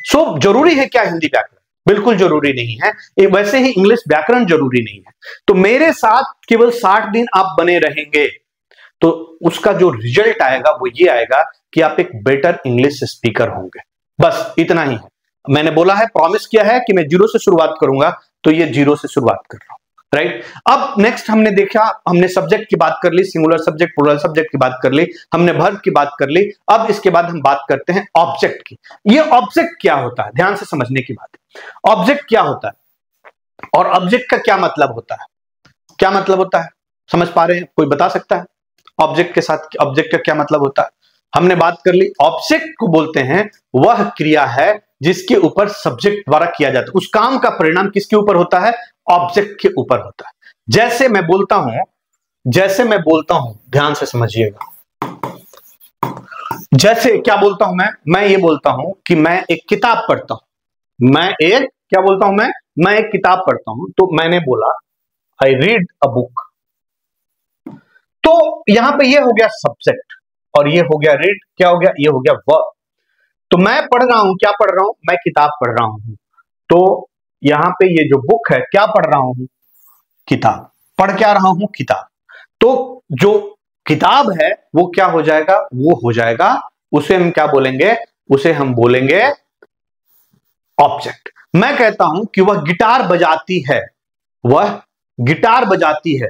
सो जरूरी है क्या हिंदी व्याकरण? बिल्कुल जरूरी नहीं है। वैसे ही इंग्लिश व्याकरण जरूरी नहीं है। तो मेरे साथ केवल 60 दिन आप बने रहेंगे तो उसका जो रिजल्ट आएगा वो ये आएगा कि आप एक बेटर इंग्लिश स्पीकर होंगे। बस इतना ही है। मैंने बोला है, प्रॉमिस किया है कि मैं जीरो से शुरुआत करूंगा, तो ये जीरो से शुरुआत कर रहा हूं। राइट। अब नेक्स्ट हमने देखा, हमने सब्जेक्ट की बात कर ली, सिंगुलर सब्जेक्ट प्लूरल सब्जेक्ट की बात कर ली, हमने वर्ब की बात कर ली। अब इसके बाद हम बात करते हैं ऑब्जेक्ट की। ये ऑब्जेक्ट क्या होता है, ध्यान से समझने की बात है। ऑब्जेक्ट क्या होता है और ऑब्जेक्ट का क्या मतलब होता है? क्या मतलब होता है, समझ पा रहे हैं? कोई बता सकता है ऑब्जेक्ट के साथ ऑब्जेक्ट का क्या मतलब होता है? हमने बात कर ली, ऑब्जेक्ट को बोलते हैं वह क्रिया है जिसके ऊपर सब्जेक्ट द्वारा किया जाता है। उस काम का परिणाम किसके ऊपर होता है? ऑब्जेक्ट के ऊपर होता है। जैसे मैं बोलता हूं, ध्यान से समझिएगा। जैसे क्या बोलता हूं मैं ये बोलता हूं कि मैं एक किताब पढ़ता हूं। क्या बोलता हूं मैं एक किताब पढ़ता हूं। तो मैंने बोला आई रीड अ बुक। तो यहां पे ये हो गया सब्जेक्ट और ये हो गया रीड, क्या हो गया? ये हो गया वर्ब। तो मैं पढ़ रहा हूं, क्या पढ़ रहा हूं? मैं किताब पढ़ रहा हूं। तो यहां पे ये जो बुक है, क्या पढ़ रहा हूं? किताब। पढ़ क्या रहा हूं? किताब। तो जो किताब है वो क्या हो जाएगा? वो हो जाएगा, उसे हम क्या बोलेंगे? उसे हम बोलेंगे ऑब्जेक्ट। मैं कहता हूं कि वह गिटार बजाती है, वह गिटार बजाती है।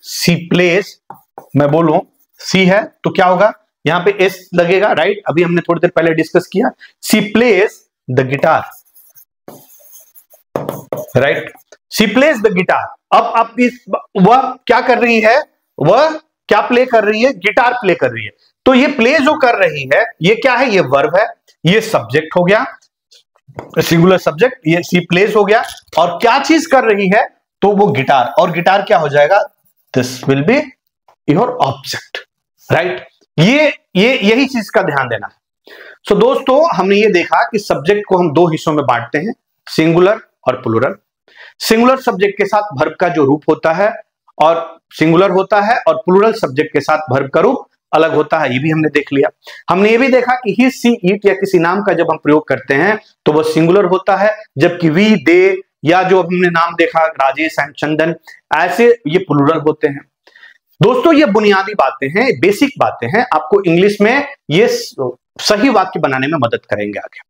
सी प्लेस, मैं बोलूं सी है तो क्या होगा? यहां पे एस लगेगा, राइट? अभी हमने थोड़ी देर पहले डिस्कस किया। See place the guitar, right? See place the guitar. अब आप वह क्या कर रही है? वह क्या प्ले कर रही है? गिटार प्ले कर रही है। तो ये प्ले जो कर रही है, ये क्या है? ये वर्ब है, ये सब्जेक्ट हो गया, सिंगुलर सब्जेक्ट, ये सी प्लेस हो गया। और क्या चीज कर रही है? तो वो गिटार। और गिटार क्या हो जाएगा? This will be your object, right? यही चीज का ध्यान देना है। सो दोस्तों, हमने ये देखा कि सब्जेक्ट को हम दो हिस्सों में बांटते हैं, सिंगुलर और प्लूरल। सिंगुलर सब्जेक्ट के साथ वर्ब का जो रूप होता है और सिंगुलर होता है, और प्लूरल सब्जेक्ट के साथ वर्ब का रूप अलग होता है, ये भी हमने देख लिया। हमने ये भी देखा कि ही, सी, इट या किसी नाम का जब हम प्रयोग करते हैं तो वह सिंगुलर होता है, जबकि वी, दे या जो हमने नाम देखा राजेश एंड चंदन, ऐसे ये प्लूरल होते हैं। दोस्तों, ये बुनियादी बातें हैं, बेसिक बातें हैं, आपको इंग्लिश में ये सही वाक्य बनाने में मदद करेंगे आगे।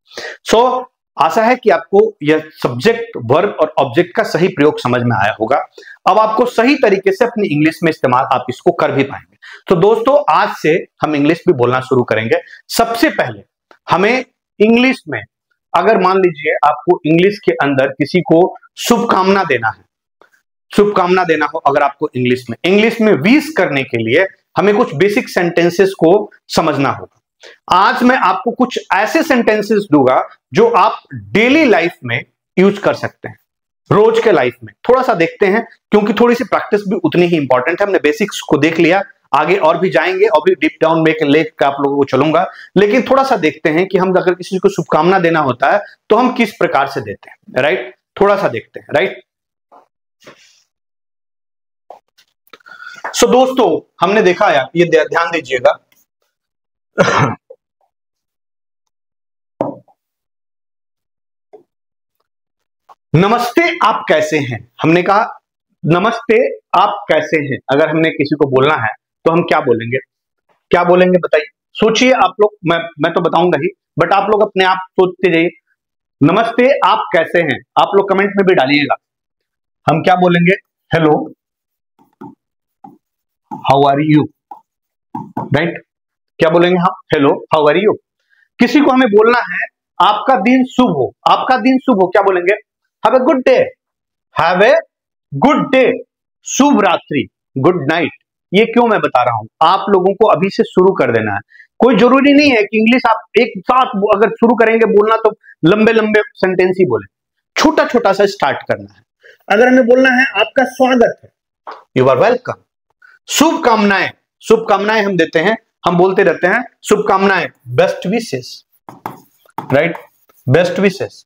सो आशा है कि आपको यह सब्जेक्ट, वर्ब और ऑब्जेक्ट का सही प्रयोग समझ में आया होगा। अब आपको सही तरीके से अपनी इंग्लिश में इस्तेमाल आप इसको कर भी पाएंगे। तो दोस्तों, आज से हम इंग्लिश भी बोलना शुरू करेंगे। सबसे पहले हमें इंग्लिश में, अगर मान लीजिए आपको इंग्लिश के अंदर किसी को शुभकामना देना है, शुभकामना देना हो अगर आपको इंग्लिश में विश करने के लिए हमें कुछ बेसिक सेंटेंसेस को समझना होगा। आज मैं आपको कुछ ऐसे सेंटेंसेस दूंगा जो आप डेली लाइफ में यूज कर सकते हैं, रोज के लाइफ में। थोड़ा सा देखते हैं, क्योंकि थोड़ी सी प्रैक्टिस भी उतनी ही इंपॉर्टेंट है। हमने बेसिक्स को देख लिया, आगे और भी जाएंगे और भी डीप डाउन में लेकर आप लोगों को चलूंगा, लेकिन थोड़ा सा देखते हैं कि हम अगर किसी को शुभकामना देना होता है तो हम किस प्रकार से देते हैं, राइट? थोड़ा सा देखते हैं, राइट? सो दोस्तों, हमने देखा यार, ये ध्यान दीजिएगा। नमस्ते आप कैसे हैं, हमने कहा नमस्ते आप कैसे हैं। अगर हमने किसी को बोलना है तो हम क्या बोलेंगे? क्या बोलेंगे बताइए, सोचिए आप लोग। मैं तो बताऊंगा ही, बट आप लोग अपने आप सोचते जाइए। नमस्ते आप कैसे हैं, आप लोग कमेंट में भी डालिएगा। हम क्या बोलेंगे? Hello, how are you, right? क्या बोलेंगे हम? Hello, how are you. किसी को हमें बोलना है आपका दिन शुभ हो, आपका दिन शुभ हो, क्या बोलेंगे? Have a good day, have a good day, शुभ रात्रि, गुड नाइट। ये क्यों मैं बता रहा हूं? आप लोगों को अभी से शुरू कर देना है। कोई जरूरी नहीं है कि इंग्लिश आप एक साथ अगर शुरू करेंगे बोलना तो लंबे लंबे सेंटेंस ही बोले, छोटा छोटा सा स्टार्ट करना है। अगर हमें बोलना है आपका स्वागत है, यू आर वेलकम। शुभकामनाएं, शुभकामनाएं हम देते हैं, हम बोलते रहते हैं शुभकामनाएं, best wishes, right, best wishes.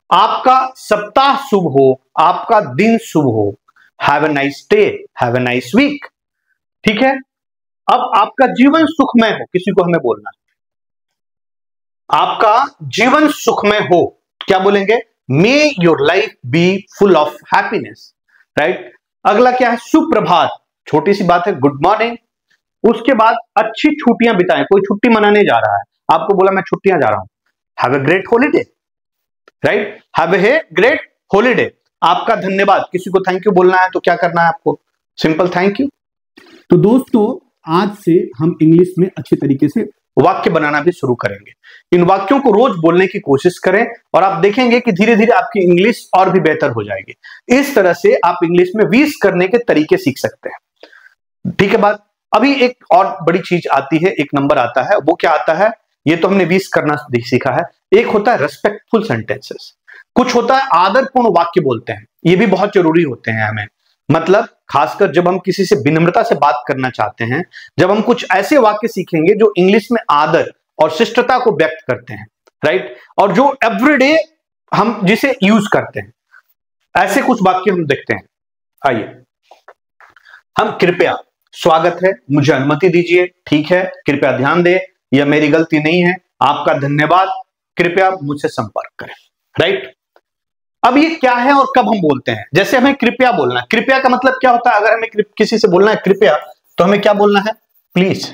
आपका सप्ताह शुभ हो, आपका दिन शुभ हो, have a nice day, have a nice week. ठीक है, अब आपका जीवन सुखमय हो, किसी को हमें बोलना है आपका जीवन सुखमय हो, क्या बोलेंगे? May your life be full of happiness, right. अगला क्या है? सुप्रभात, छोटी सी बात है, गुड मॉर्निंग। उसके बाद अच्छी छुट्टियां बिताएं, कोई छुट्टी मनाने जा रहा है, आपको बोला मैं छुट्टियां जा रहा हूं, have a great holiday, right, have a great holiday. आपका धन्यवाद, किसी को थैंक यू बोलना है तो क्या करना है आपको? Simple thank you. तो दोस्तों आज से हम इंग्लिश में अच्छे तरीके से वाक्य बनाना भी शुरू करेंगे। इन वाक्यों को रोज बोलने की कोशिश करें और आप देखेंगे कि धीरे धीरे आपकी इंग्लिश और भी बेहतर हो जाएगी। इस तरह से आप इंग्लिश में विश करने के तरीके सीख सकते हैं। ठीक है बात। अभी एक और बड़ी चीज आती है, एक नंबर आता है, वो क्या आता है? ये तो हमने विश करना सीखा है। एक होता है रेस्पेक्टफुल सेंटेंसेस, कुछ होता है आदरपूर्ण वाक्य बोलते हैं, ये भी बहुत जरूरी होते हैं हमें। मतलब खासकर जब हम किसी से विनम्रता से बात करना चाहते हैं, जब हम कुछ ऐसे वाक्य सीखेंगे जो इंग्लिश में आदर और शिष्टता को व्यक्त करते हैं, राइट, और जो एवरीडे हम जिसे यूज करते हैं, ऐसे कुछ वाक्य हम देखते हैं। आइए हम कृपया, स्वागत है, मुझे अनुमति दीजिए, ठीक है, कृपया ध्यान दें, यह मेरी गलती नहीं है, आपका धन्यवाद, कृपया मुझसे संपर्क करें, राइट। अब ये क्या है और कब हम बोलते हैं? जैसे हमें कृपया बोलना है, कृपया का मतलब क्या होता है? अगर हमें किसी से बोलना है कृपया, तो हमें क्या बोलना है? प्लीज।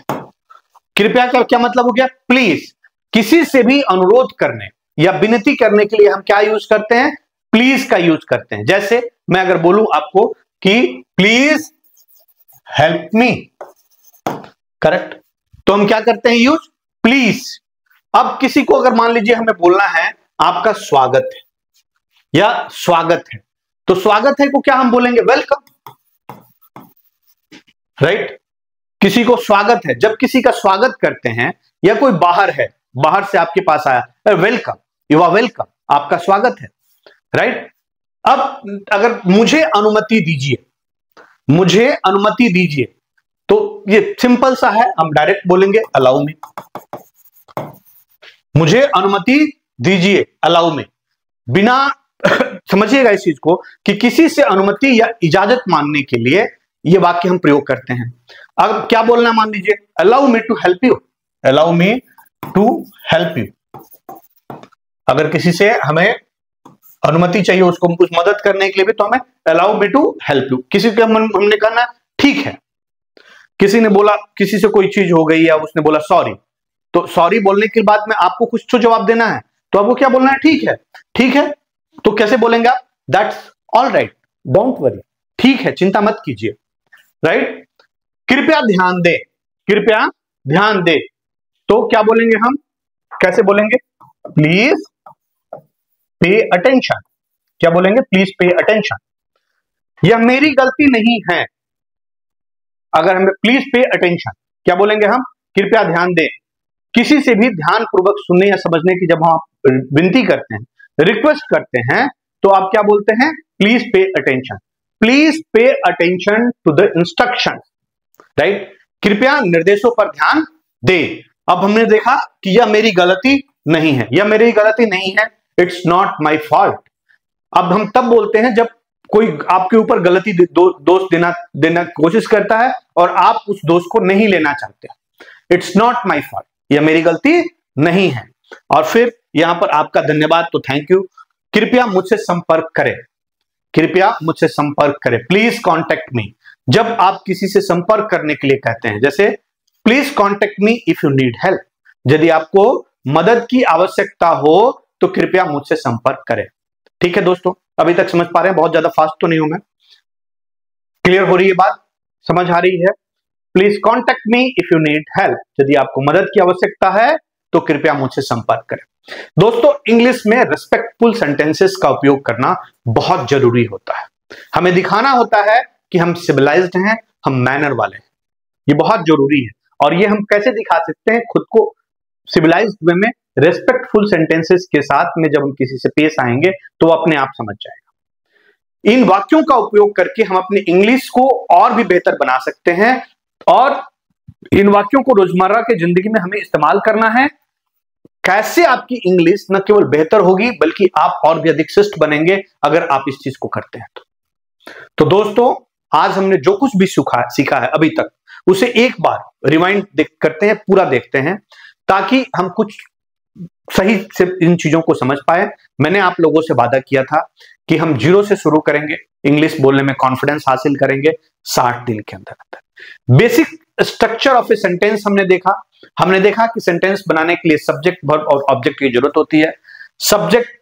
कृपया का क्या मतलब हो गया? प्लीज। किसी से भी अनुरोध करने या विनती करने के लिए हम क्या यूज करते हैं? प्लीज का यूज करते हैं। जैसे मैं अगर बोलूं आपको कि प्लीज हेल्प मी, करेक्ट, तो हम क्या करते हैं? Use please. अब किसी को अगर मान लीजिए हमें बोलना है आपका स्वागत है या स्वागत है, तो स्वागत है को क्या हम बोलेंगे? Welcome, right. किसी को स्वागत है, जब किसी का स्वागत करते हैं या कोई बाहर है, बाहर से आपके पास आया, वेलकम, यू आर वेलकम, आपका स्वागत है, राइट। अब अगर मुझे अनुमति दीजिए, मुझे अनुमति दीजिए, तो ये सिंपल सा है, हम डायरेक्ट बोलेंगे अलाउ मी। मुझे अनुमति दीजिए, अलाउ मी, बिना समझिएगा इस चीज को कि किसी से अनुमति या इजाजत मांगने के लिए यह वाक्य हम प्रयोग करते हैं। अब क्या बोलना है? मान लीजिए allow me to help you, allow me to help you. अगर किसी से हमें अनुमति चाहिए, उसको कुछ मदद करने के लिए भी, तो हमें allow me to help you. किसी को हमने कहना ठीक है, किसी ने बोला, किसी से कोई चीज हो गई या उसने बोला सॉरी, तो सॉरी बोलने के बाद में आपको कुछ तो जवाब देना है, तो आपको क्या बोलना है? ठीक है। ठीक है तो कैसे बोलेंगे आप? That's all right, don't worry, ठीक है, चिंता मत कीजिए, राइट। कृपया ध्यान दे, कृपया ध्यान दे, तो क्या बोलेंगे हम? कैसे बोलेंगे? Please pay attention. क्या बोलेंगे? Please pay attention. यह मेरी गलती नहीं है। अगर हमें प्लीज पे अटेंशन, क्या बोलेंगे हम? कृपया ध्यान दें। किसी से भी ध्यानपूर्वक सुनने या समझने की जब हम विनती करते हैं, रिक्वेस्ट करते हैं, तो आप क्या बोलते हैं? Please pay attention, please pay attention to the instruction, right. कृपया निर्देशों पर ध्यान दे। अब हमने देखा कि यह मेरी गलती नहीं है, यह मेरी गलती नहीं है, इट्स नॉट माई फॉल्ट। अब हम तब बोलते हैं जब कोई आपके ऊपर गलती दोष देना कोशिश करता है और आप उस दोष को नहीं लेना चाहते। इट्स नॉट माई फॉल्ट, यह मेरी गलती नहीं है। और फिर यहां पर आपका धन्यवाद, तो थैंक यू। कृपया मुझसे संपर्क करें, कृपया मुझसे संपर्क करें, प्लीज कॉन्टेक्ट मी। जब आप किसी से संपर्क करने के लिए कहते हैं, जैसे please contact me if you need help, यदि आपको मदद की आवश्यकता हो तो कृपया मुझसे संपर्क करें। ठीक है दोस्तों, अभी तक समझ पा रहे हैं? बहुत ज्यादा फास्ट तो नहीं हूं मैं? क्लियर हो रही है बात? समझ आ रही है? Please contact me if you need help, यदि आपको मदद की आवश्यकता है तो कृपया मुझसे संपर्क करें। दोस्तों इंग्लिश में रिस्पेक्टफुल सेंटेंसेस का उपयोग करना बहुत जरूरी होता है। हमें दिखाना होता है कि हम सिविलाइज्ड हैं, हम मैनर वाले हैं, ये बहुत जरूरी है। और ये हम कैसे दिखा सकते हैं खुद को सिविलाइज्ड वे में? रेस्पेक्टफुल सेंटेंसेस के साथ में जब हम किसी से पेश आएंगे तो वो अपने आप समझ जाएगा। इन वाक्यों का उपयोग करके हम अपनी इंग्लिश को और भी बेहतर बना सकते हैं और इन वाक्यों को रोजमर्रा की जिंदगी में हमें इस्तेमाल करना है। कैसे आपकी इंग्लिश न केवल बेहतर होगी बल्कि आप और भी अधिक शिष्ट बनेंगे अगर आप इस चीज को करते हैं तो दोस्तों, आज हमने जो कुछ भी सीखा है अभी तक, उसे एक बार रिवाइंड करते हैं, पूरा देखते हैं, ताकि हम कुछ सही से इन चीजों को समझ पाए। मैंने आप लोगों से वादा किया था कि हम 0 से शुरू करेंगे, इंग्लिश बोलने में कॉन्फिडेंस हासिल करेंगे 60 दिन के अंदर अंदर। Basic structure of a sentence हमने देखा कि सेंटेंस बनाने के लिए सब्जेक्ट, वर्ब और ऑब्जेक्ट की जरूरत होती है। सब्जेक्ट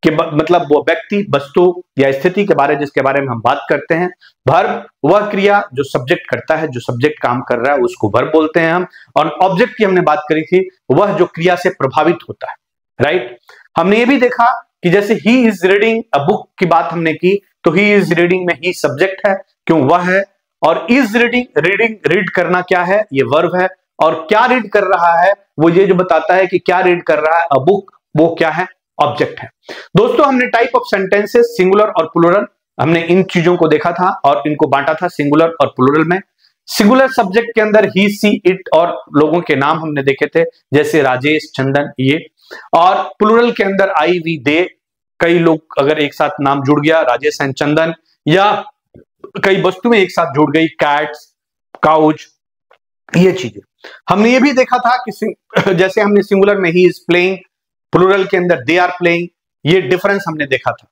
के मतलब वो व्यक्ति, वस्तु या स्थिति के बारे जिसके बारे में हम बात करते हैं। वर्ब वह क्रिया जो सब्जेक्ट करता है, जो सब्जेक्ट काम कर रहा है उसको वर्ब बोलते हैं हम। और ऑब्जेक्ट की हमने बात करी थी, वह जो क्रिया से प्रभावित होता है, राइट। हमने ये भी देखा कि जैसे he is reading a book की बात हमने की, तो ही इज रीडिंग में ही सब्जेक्ट है, क्यों वह है। और इज रीड करना क्या है, ये वर्ब है। और क्या रीड कर रहा है, वो ये जो बताता है कि क्या रीड कर रहा है, अ बुक, वो क्या है, ऑब्जेक्ट है। दोस्तों, हमने टाइप ऑफ सेंटेंसेस, सिंगुलर और प्लूरल, हमने इन चीजों को देखा था और इनको बांटा था सिंगुलर और प्लूरल में। सिंगुलर सब्जेक्ट के अंदर ही, सी, इट और लोगों के नाम हमने देखे थे, जैसे राजेश, चंदन, ये। और प्लूरल के अंदर आई, वी, दे, कई लोग अगर एक साथ नाम जुड़ गया, राजेश एंड चंदन, या कई वस्तुएं एक साथ जुड़ गई, कैट्स, काउच, ये चीजें। हमने ये भी देखा था कि जैसे हमने सिंगुलर में ही इज प्लेइंग, प्लूरल के अंदर दे आर प्लेइंग, ये डिफरेंस हमने देखा था।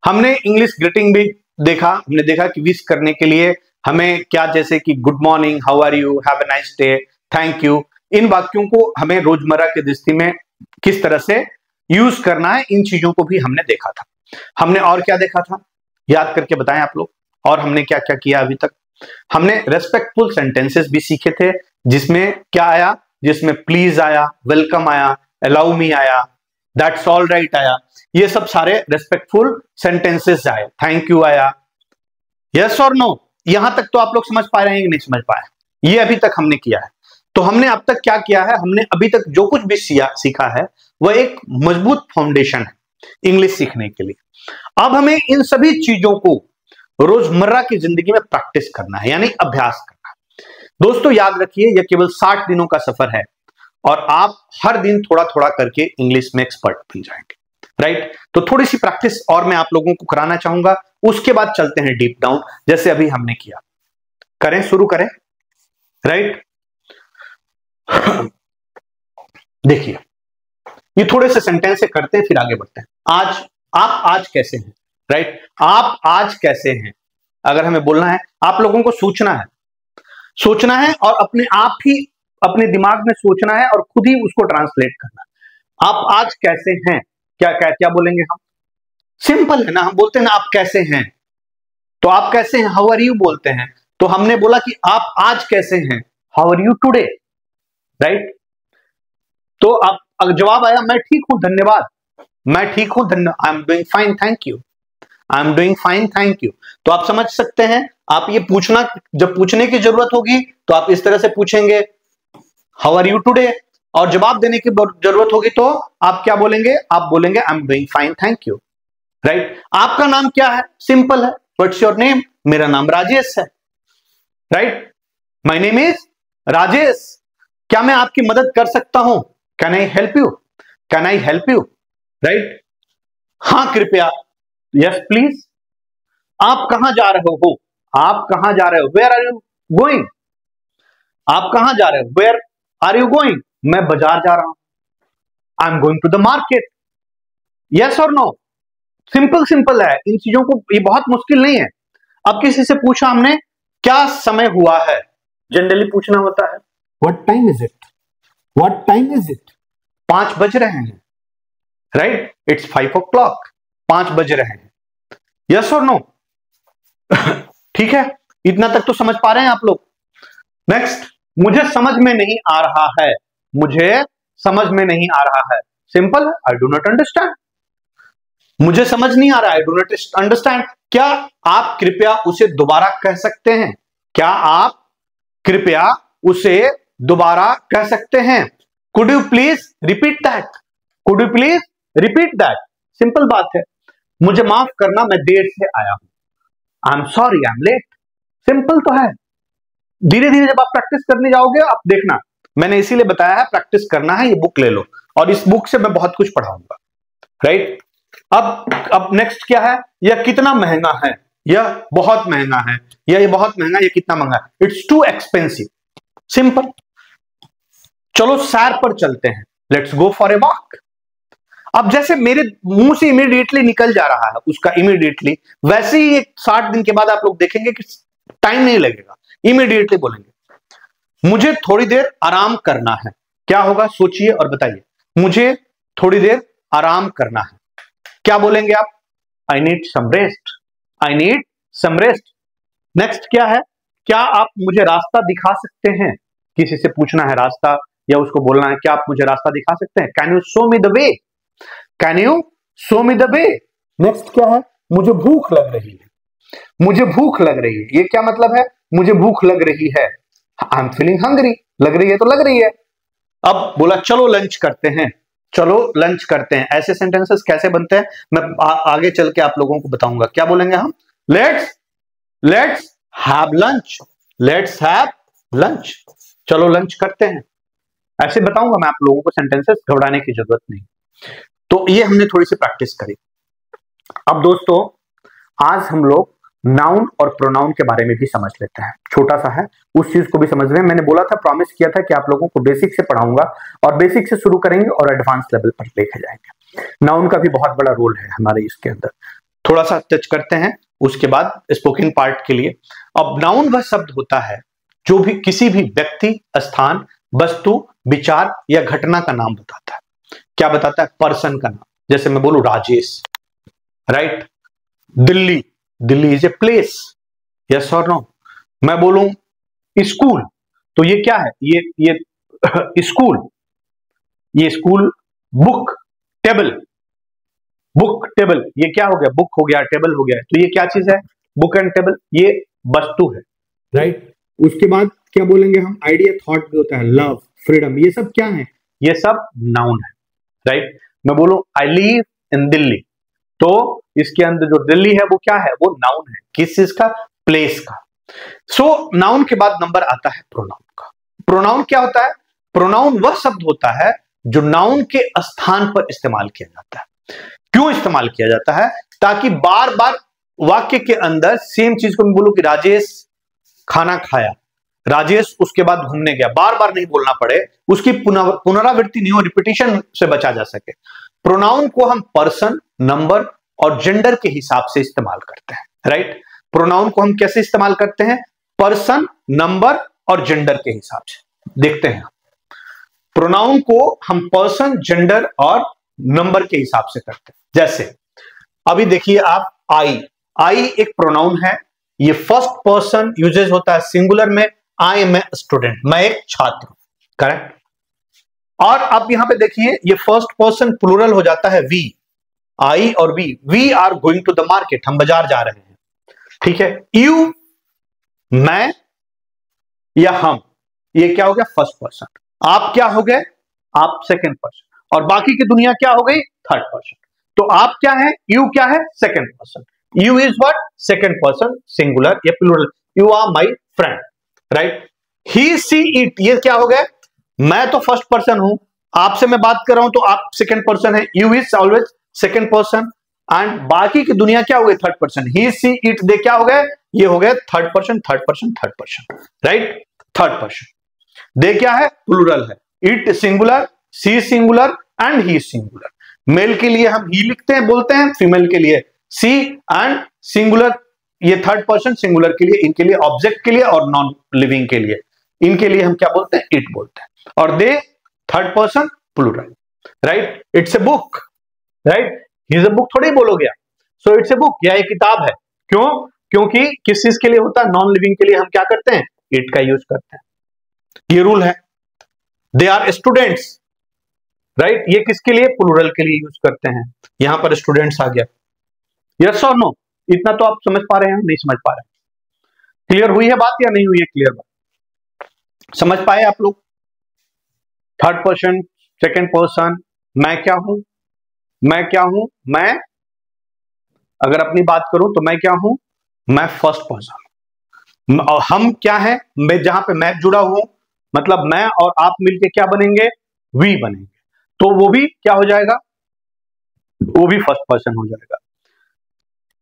हमने इंग्लिश ग्रीटिंग भी देखा, हमने देखा कि विश करने के लिए हमें क्या, जैसे कि good morning, how are you, have a nice day, thank you, इन वाक्यों को हमें रोजमर्रा की दृष्टि में किस तरह से यूज करना है, इन चीजों को भी हमने देखा था। हमने और क्या देखा था, याद करके बताएं आप लोग। और हमने क्या क्या किया अभी तक। हमने रेस्पेक्टफुल सेंटेंसेस भी सीखे थे, जिसमें क्या आया, जिसमें प्लीज आया, वेलकम आया, अलाउ मी आया, दैट्स ऑल राइट आया, ये सब सारे रेस्पेक्टफुल सेंटेंसेस आए, थैंक यू आया, यस और नो। यहां तक तो आप लोग समझ पा रहे हैं कि नहीं समझ पाए, ये अभी तक हमने किया है। तो हमने अब तक क्या किया है, हमने अभी तक जो कुछ भी सीखा है वह एक मजबूत फाउंडेशन है इंग्लिश सीखने के लिए। अब हमें इन सभी चीजों को रोजमर्रा की जिंदगी में प्रैक्टिस करना है, यानी अभ्यास करना है। दोस्तों, याद रखिए, यह केवल 60 दिनों का सफर है और आप हर दिन थोड़ा थोड़ा करके इंग्लिश में एक्सपर्ट बन जाएंगे, राइट। तो थोड़ी सी प्रैक्टिस और मैं आप लोगों को कराना चाहूंगा, उसके बाद चलते हैं डीप डाउन, जैसे अभी हमने किया। करें, शुरू करें, राइट। देखिए, ये थोड़े से सेंटेंस से करते हैं, फिर आगे बढ़ते हैं। आप आज कैसे हैं, राइट। आप आज कैसे हैं, अगर हमें बोलना है, आप लोगों को सोचना है और अपने आप ही अपने दिमाग में सोचना है और खुद ही उसको ट्रांसलेट करना है। आप आज कैसे हैं, क्या बोलेंगे हम, सिंपल है ना, हम बोलते हैं ना आप कैसे हैं, तो आप कैसे हैं, हाउ आर यू बोलते हैं। तो हमने बोला कि आप आज कैसे हैं, how are you today, right. तो आप जवाब आया, मैं ठीक हूं धन्यवाद, मैं ठीक हूं धन्यवाद, I am doing fine thank you, I am doing fine thank you. तो आप समझ सकते हैं, आप ये पूछना, जब पूछने की जरूरत होगी तो आप इस तरह से पूछेंगे, हाउ आर यू टुडे। और जवाब देने की जरूरत होगी तो आप क्या बोलेंगे, आप बोलेंगे I am doing fine thank you, right. आपका नाम क्या है, सिंपल है, व्हाट्स योर नेम, मेरा नाम राजेश है, right, my name is Rajesh. क्या मैं आपकी मदद कर सकता हूं, can I help you, can I help you, right. हाँ कृपया, यस प्लीज। आप कहां जा रहे हो, आप कहां जा रहे हो, वेयर आर यू गोइंग, आप कहां जा रहे हो, वेयर आर यू गोइंग, मैं बाजार जा रहा हूं, I am going to the market, yes और नो। सिंपल है, इन चीजों को, ये बहुत मुश्किल नहीं है। अब किसी से पूछा हमने, क्या समय हुआ है, जनरली पूछना होता है, what time is it, what time is it, 5 बज रहे हैं, राइट, इट्स 5 o'clock, 5 बज रहे हैं, यस और नो। ठीक है, इतना तक तो समझ पा रहे हैं आप लोग। नेक्स्ट, मुझे समझ में नहीं आ रहा है, मुझे समझ में नहीं आ रहा है, सिंपल है, आई डू नॉट अंडरस्टैंड, मुझे समझ नहीं आ रहा है, आई डू नॉट अंडरस्टैंड। क्या आप कृपया उसे दोबारा कह सकते हैं, क्या आप कृपया उसे दोबारा कह सकते हैं, could you please repeat that, could you please repeat that, simple बात है। मुझे माफ करना, मैं देर से आया हूं, I am sorry I am late. Simple तो है। धीरे धीरे जब आप प्रैक्टिस करने जाओगे, आप देखना, मैंने इसीलिए बताया है प्रैक्टिस करना है। ये बुक ले लो और इस बुक से मैं बहुत कुछ पढ़ाऊंगा, राइट। अब नेक्स्ट क्या है? यह कितना महंगा है, यह बहुत महंगा है, या ये बहुत महंगा, ये कितना महंगा है। It's too expensive. सिंपल। चलो सैर पर चलते हैं, let's go for a walk. अब जैसे मेरे मुंह से इमीडिएटली निकल जा रहा है उसका इमीडिएटली, वैसे ही 60 दिन के बाद आप लोग देखेंगे कि टाइम नहीं लगेगा, इमीडिएटली बोलेंगे मुझे थोड़ी देर आराम करना है। क्या होगा सोचिए और बताइए। मुझे थोड़ी देर आराम करना है, क्या बोलेंगे आप? I need some rest, I need some rest. Next क्या है? क्या आप मुझे रास्ता दिखा सकते हैं? किसी से पूछना है रास्ता या उसको बोलना है क्या आप मुझे रास्ता दिखा सकते हैं? Can you show me the way, can you show me the way. Next क्या है? मुझे भूख लग रही है, मुझे भूख लग रही है। ये क्या मतलब है? मुझे भूख लग रही है, आई एम फीलिंग हंग्री। लग रही है तो लग रही है। अब बोला चलो लंच करते हैं, चलो लंच करते हैं। ऐसे सेंटेंसेस कैसे बनते हैं मैं आगे चल के आप लोगों को बताऊंगा। क्या बोलेंगे हम? Let's have lunch, let's have lunch. चलो लंच करते हैं। ऐसे बताऊंगा मैं आप लोगों को सेंटेंसेस, घबराने की जरूरत नहीं। तो ये हमने थोड़ी सी प्रैक्टिस करी। अब दोस्तों आज हम लोग नाउन और प्रोनाउन के बारे में भी समझ लेते हैं। छोटा सा है, उस चीज को भी समझ रहे हैं। मैंने बोला था, प्रॉमिस किया था कि आप लोगों को बेसिक से पढ़ाऊंगा और बेसिक से शुरू करेंगे और एडवांस लेवल पर लेके जाएंगे। नाउन का भी बहुत बड़ा रोल है हमारे इसके अंदर। थोड़ा सा टच करते हैं, उसके बाद स्पोकन पार्ट के लिए। अब नाउन वह शब्द होता है जो भी किसी भी व्यक्ति, स्थान, वस्तु, विचार या घटना का नाम बताता है। क्या बताता है? पर्सन का नाम। जैसे मैं बोलूं Rajesh, right. Delhi, Delhi is a place, yes और नो। मैं बोलूं स्कूल, तो ये क्या है? ये स्कूल, ये school. Book, table, book table, ये क्या हो गया? बुक हो गया, टेबल हो गया। तो ये क्या चीज है? बुक एंड टेबल, ये वस्तु है, राइट। उसके बाद क्या बोलेंगे हम? आइडिया, थॉट भी होता है, लव, फ्रीडम, ये सब क्या है? ये सब नाउन है, राइट। मैं बोलूं आई लिव इन दिल्ली, तो इसके अंदर जो दिल्ली है वो क्या है? वो नाउन है। किस चीज का? प्लेस का। सो नाउन के बाद नंबर आता है प्रोनाउन का। प्रोनाउन क्या होता है? प्रोनाउन वह शब्द होता है जो नाउन के स्थान पर इस्तेमाल किया जाता है। क्यों इस्तेमाल किया जाता है? ताकि बार बार वाक्य के अंदर सेम चीज को मैं बोलूं कि राजेश खाना खाया, राजेश उसके बाद घूमने गया, बार बार नहीं बोलना पड़े, उसकी पुनरावृत्ति नहीं हो, रिपीटिशन से बचा जा सके। प्रोनाउन को हम पर्सन, नंबर और जेंडर के हिसाब से इस्तेमाल करते हैं, राइट। प्रोनाउन को हम कैसे इस्तेमाल करते हैं? पर्सन, नंबर और जेंडर के हिसाब से। देखते हैं प्रोनाउन को हम पर्सन, जेंडर और नंबर के हिसाब से करते हैं। जैसे अभी देखिए आप, आई, आई एक प्रोनाउन है। ये फर्स्ट पर्सन यूजेज होता है सिंगुलर में। आई एम ए स्टूडेंट, मैं एक छात्र, करेक्ट। और अब यहां पे देखिए ये फर्स्ट पर्सन प्लूरल हो जाता है वी, आई और we are going to the market, हम बाजार जा रहे हैं, ठीक है। यू, मैं या हम, ये क्या हो गया? First person. आप क्या हो गए? आप सेकंड पर्सन। और बाकी की दुनिया क्या हो गई? Third person. तो आप क्या है? यू क्या है? Second person. You is what? Second person singular या plural. You are my friend, right. He, she, it, ये क्या हो गया? मैं तो फर्स्ट पर्सन हूं, आपसे मैं बात कर रहा हूं तो आप सेकंड पर्सन है। You is always second person and बाकी की दुनिया क्या हो गई? Third person. He, she, it, they क्या हो गए? ये हो गए third person, third person, third person, right. Third person. They क्या है? प्लूरल है। It singular, she singular and he singular. Male के लिए हम ही लिखते हैं, बोलते हैं, फीमेल के लिए सी एंड सिंगुलर, ये थर्ड पर्सन सिंगुलर के लिए, इनके लिए ऑब्जेक्ट के लिए और नॉन लिविंग के लिए, इनके लिए हम क्या बोलते हैं? इट बोलते हैं। और they third person plural, right. It's a book, right. He is a book थोड़ी बोलोगे आप। सो इट्स ए बुक, यह एक किताब है। क्यों? क्योंकि किस चीज के लिए होता है? नॉन लिविंग के लिए हम क्या करते हैं? इट का यूज करते हैं। ये रूल है। They are students, right. ये किसके लिए? प्लूरल के लिए यूज करते हैं। यहां पर स्टूडेंट्स आ गया। यस और नो? इतना तो आप समझ पा रहे हैं? नहीं समझ पा रहे हैं? क्लियर हुई है बात या नहीं हुई है क्लियर बात? समझ पाए आप लोग? थर्ड पर्सन, सेकंड पर्सन, मैं क्या हूं? मैं क्या हूं? मैं अगर अपनी बात करूं तो मैं क्या हूं? मैं फर्स्ट पर्सन हूं। हम क्या है, मैं जहां पे मैं जुड़ा हूं, मतलब मैं और आप मिलके क्या बनेंगे, वी बनेंगे। तो वो भी क्या हो जाएगा, वो भी फर्स्ट पर्सन हो जाएगा।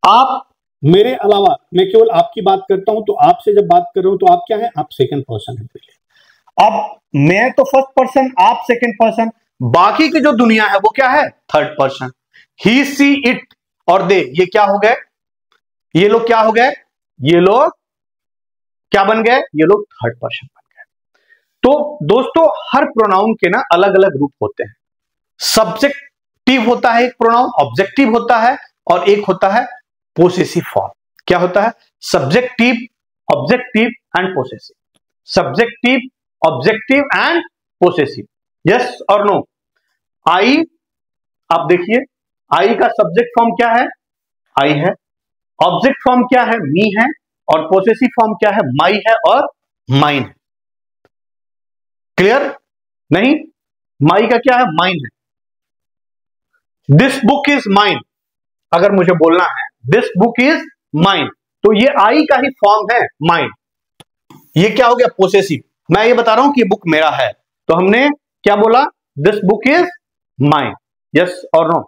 आप मेरे अलावा मैं केवल आपकी बात करता हूं, तो आपसे जब बात कर रहा हूं तो आप क्या है, आप सेकंड पर्सन है पहले। अब मैं तो फर्स्ट पर्सन, आप सेकंड पर्सन, बाकी की जो दुनिया है वो क्या है, third person. He she it और दे, ये क्या हो गए, ये लोग क्या हो गए, ये लोग क्या बन गए, ये लोग थर्ड पर्सन बन गए। तो दोस्तों हर प्रोनाउन के ना अलग अलग रूप होते हैं। सब्जेक्टिव होता है एक प्रोनाउन, ऑब्जेक्टिव होता है, और एक होता है पोसेसिव फॉर्म। क्या होता है, subjective, objective and possessive. Subjective, objective and possessive, yes और नो। आई, आप देखिए आई का सब्जेक्ट फॉर्म क्या है, आई है। ऑब्जेक्ट फॉर्म क्या है, मी है। और पोसेसिव फॉर्म क्या है, माई है और माइन है। क्लियर नहीं, माई का क्या है, माइन है। दिस बुक इज माइन, अगर मुझे बोलना है दिस बुक इज माइन, तो ये आई का ही फॉर्म है, माइन। ये क्या हो गया, पोसेसिव। मैं ये बता रहा हूं कि ये बुक मेरा है, तो हमने क्या बोला, this book is mine, yes और नो।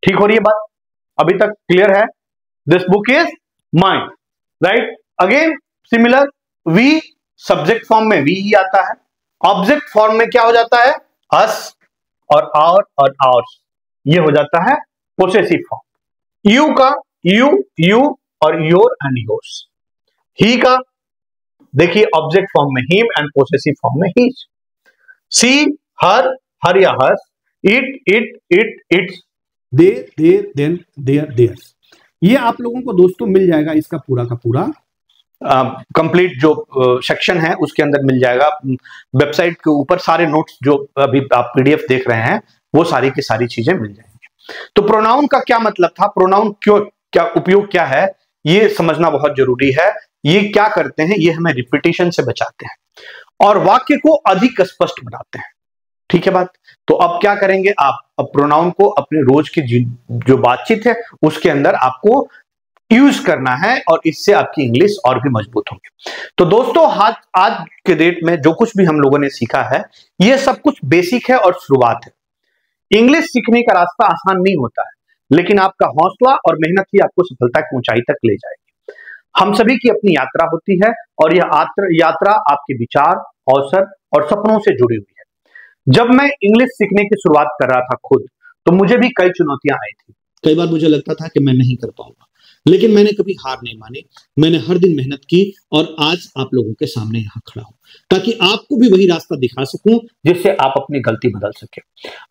ठीक हो रही है बात, अभी तक क्लियर है, this book is mine, right. Again similar, we subject form में वी ही आता है, ऑब्जेक्ट फॉर्म में क्या हो जाता है, अस और आवर और आवर्स, ये हो जाता है पोसेसिव फॉर्म। यू का यू, यू और योर एंड योर्स। ही का देखिए ऑब्जेक्ट फॉर्म में हिम एंड पोसेसिव फॉर्म में हीज। सी, हर, हर या hers. It, its. They, their, them, their, theirs. ये आप लोगों को दोस्तों मिल जाएगा इसका पूरा का पूरा कंप्लीट जो सेक्शन है उसके अंदर मिल जाएगा। वेबसाइट के ऊपर सारे नोट्स जो अभी आप पीडीएफ देख रहे हैं वो सारी की सारी चीजें मिल जाएंगी। तो प्रोनाउन का क्या मतलब था, प्रोनाउन क्यों, क्या उपयोग क्या है, ये समझना बहुत जरूरी है। ये क्या करते हैं, ये हमें रिपीटिशन से बचाते हैं और वाक्य को अधिक स्पष्ट बनाते हैं। ठीक है बात। तो अब क्या करेंगे आप, अब प्रोनाउन को अपने रोज की जो बातचीत है उसके अंदर आपको यूज करना है और इससे आपकी इंग्लिश और भी मजबूत होगी। तो दोस्तों आज के डेट में जो कुछ भी हम लोगों ने सीखा है ये सब कुछ बेसिक है और शुरुआत है। इंग्लिश सीखने का रास्ता आसान नहीं होता है, लेकिन आपका हौसला और मेहनत ही आपको सफलता की ऊंचाई तक ले जाएगी। हम सभी की अपनी यात्रा होती है और यह यात्रा आपके विचार, अवसर और सपनों से जुड़ी हुई है। जब मैं इंग्लिश सीखने की शुरुआत कर रहा था खुद, तो मुझे भी कई चुनौतियां आई थी। कई बार मुझे लगता था कि मैं नहीं कर पाऊंगा, लेकिन मैंने कभी हार नहीं मानी। मैंने हर दिन मेहनत की और आज आप लोगों के सामने यहाँ खड़ा हूं ताकि आपको भी वही रास्ता दिखा सकूं जिससे आप अपनी गलती बदल सके।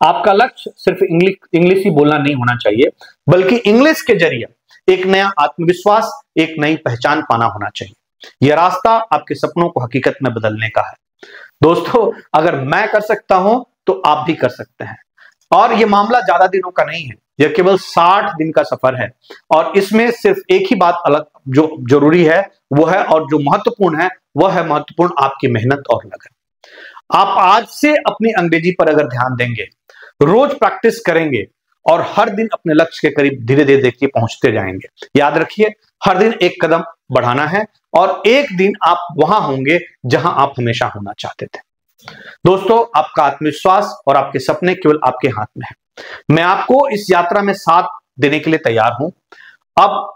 आपका लक्ष्य सिर्फ इंग्लिश ही बोलना नहीं होना चाहिए, बल्कि इंग्लिश के जरिए एक नया आत्मविश्वास, एक नई पहचान पाना होना चाहिए। यह रास्ता आपके सपनों को हकीकत में बदलने का है। दोस्तों अगर मैं कर सकता हूं तो आप भी कर सकते हैं। और यह मामला ज्यादा दिनों का नहीं है, यह केवल 60 दिन का सफर है और इसमें सिर्फ एक ही बात अलग जो जरूरी है वो है, और जो महत्वपूर्ण है वह है महत्वपूर्ण आपकी मेहनत और लगन। आप आज से अपनी अंग्रेजी पर अगर ध्यान देंगे, रोज प्रैक्टिस करेंगे और हर दिन अपने लक्ष्य के करीब धीरे धीरे देखिए पहुंचते जाएंगे। याद रखिए, हर दिन एक कदम बढ़ाना है और एक दिन आप वहां होंगे जहां आप हमेशा होना चाहते थे। दोस्तों आपका आत्मविश्वास और आपके सपने केवल आपके हाथ में है। मैं आपको इस यात्रा में साथ देने के लिए तैयार हूं। अब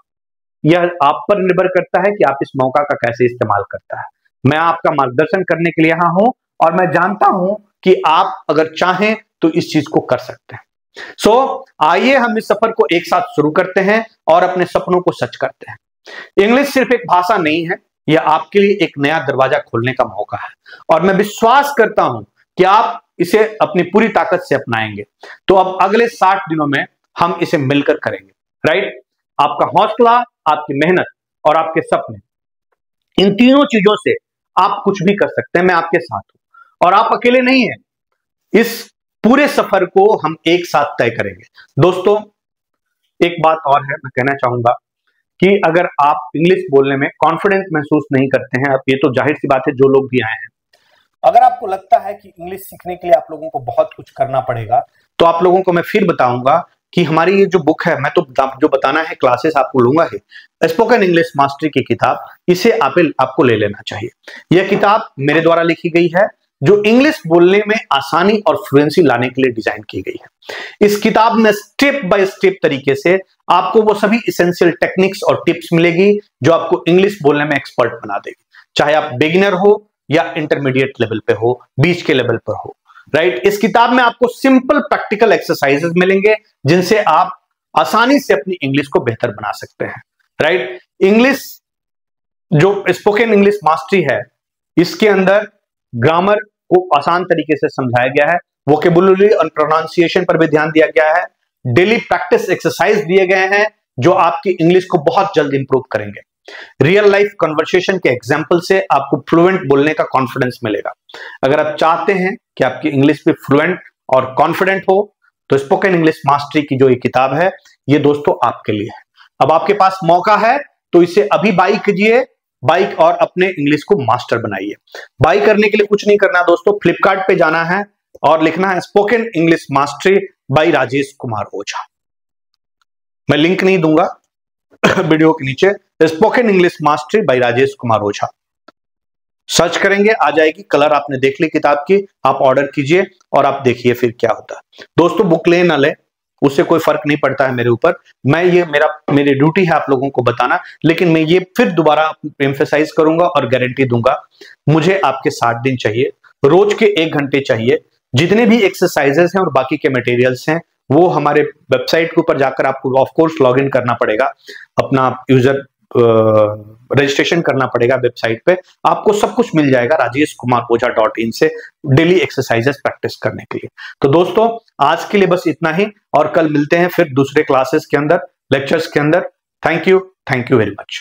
यह आप पर निर्भर करता है कि आप इस मौका का कैसे इस्तेमाल करता है। मैं आपका मार्गदर्शन करने के लिए यहां हूं और मैं जानता हूं कि आप अगर चाहें तो इस चीज को कर सकते हैं। सो आइए हम इस सफर को एक साथ शुरू करते हैं और अपने सपनों को सच करते हैं। इंग्लिश सिर्फ एक भाषा नहीं है, यह आपके लिए एक नया दरवाजा खोलने का मौका है और मैं विश्वास करता हूं कि आप इसे अपनी पूरी ताकत से अपनाएंगे। तो अब अगले 60 दिनों में हम इसे मिलकर करेंगे, राइट। आपका हौसला, आपकी मेहनत और आपके सपने, इन तीनों चीजों से आप कुछ भी कर सकते हैं। मैं आपके साथ हूं और आप अकेले नहीं हैं। इस पूरे सफर को हम एक साथ तय करेंगे। दोस्तों एक बात और है, मैं कहना चाहूंगा कि अगर आप इंग्लिश बोलने में कॉन्फिडेंस महसूस नहीं करते हैं, अब ये तो जाहिर सी बात है जो लोग भी आए हैं, अगर आपको लगता है कि इंग्लिश सीखने के लिए आप लोगों को बहुत कुछ करना पड़ेगा, तो आप लोगों को मैं फिर बताऊंगा कि हमारी ये जो बुक है, मैं तो जो बताना है क्लासेस आपको लूंगा है, स्पोकन इंग्लिश मास्टरी की किताब, इसे आपको ले लेना चाहिए। यह किताब मेरे द्वारा लिखी गई है, जो इंग्लिश बोलने में आसानी और फ्लुएंसी लाने के लिए डिजाइन की गई है। इस किताब में स्टेप बाय स्टेप तरीके से आपको वो सभी इसेंशियल टेक्निक्स और टिप्स मिलेगी जो आपको इंग्लिश बोलने में एक्सपर्ट बना देगी, चाहे आप बिगिनर हो या इंटरमीडिएट लेवल पे हो, बीच के लेवल पर हो, राइट। इस किताब में आपको सिंपल प्रैक्टिकल एक्सरसाइजेस मिलेंगे जिनसे आप आसानी से अपनी इंग्लिश को बेहतर बना सकते हैं, राइट। इंग्लिश जो स्पोकन इंग्लिश मास्टरी है, इसके अंदर ग्रामर को आसान तरीके से समझाया गया है, वोकेबुलरी और प्रोनाउंसिएशन पर भी ध्यान दिया गया है, डेली प्रैक्टिस एक्सरसाइज दिए गए हैं जो आपकी इंग्लिश को बहुत जल्द इंप्रूव करेंगे। रियल लाइफ कन्वर्सेशन के एग्जाम्पल से आपको फ्लुएंट बोलने का कॉन्फिडेंस मिलेगा। अगर आप चाहते हैं कि आपकी इंग्लिश भी फ्लुएंट और कॉन्फिडेंट हो, तो स्पोकन इंग्लिश मास्टरी की जो ये किताब है, ये दोस्तों आपके लिए है। अब आपके पास मौका है तो इसे अभी बाई कीजिए, बाइक, और अपने इंग्लिश को मास्टर बनाइए। बाई करने के लिए कुछ नहीं करना दोस्तों, फ्लिपकार्ट पे जाना है और लिखना है spoken English mastery by Rajesh Kumar Ojha. मैं लिंक नहीं दूंगा वीडियो के नीचे, spoken English mastery by Rajesh Kumar Ojha search करेंगे, आ जाएगी। कलर आपने देख ली किताब की, आप ऑर्डर कीजिए और आप देखिए फिर क्या होता है। दोस्तों बुक ले ना ले, उससे कोई फर्क नहीं पड़ता है मेरे ऊपर, मैं ये मेरी ड्यूटी है आप लोगों को बताना, लेकिन मैं ये फिर दोबारा एम्फेसाइज करूंगा और गारंटी दूंगा, मुझे आपके 60 दिन चाहिए, रोज के 1 घंटे चाहिए। जितने भी एक्सरसाइजेस हैं और बाकी के मटेरियल्स हैं वो हमारे वेबसाइट के ऊपर जाकर आपको ऑफ कोर्स लॉग इन करना पड़ेगा, अपना यूजर रजिस्ट्रेशन करना पड़ेगा वेबसाइट पे, आपको सब कुछ मिल जाएगा rajeshkumaroja.in से डेली एक्सरसाइजेस प्रैक्टिस करने के लिए। तो दोस्तों आज के लिए बस इतना ही, और कल मिलते हैं फिर दूसरे क्लासेस के अंदर, लेक्चर्स के अंदर। Thank you very much.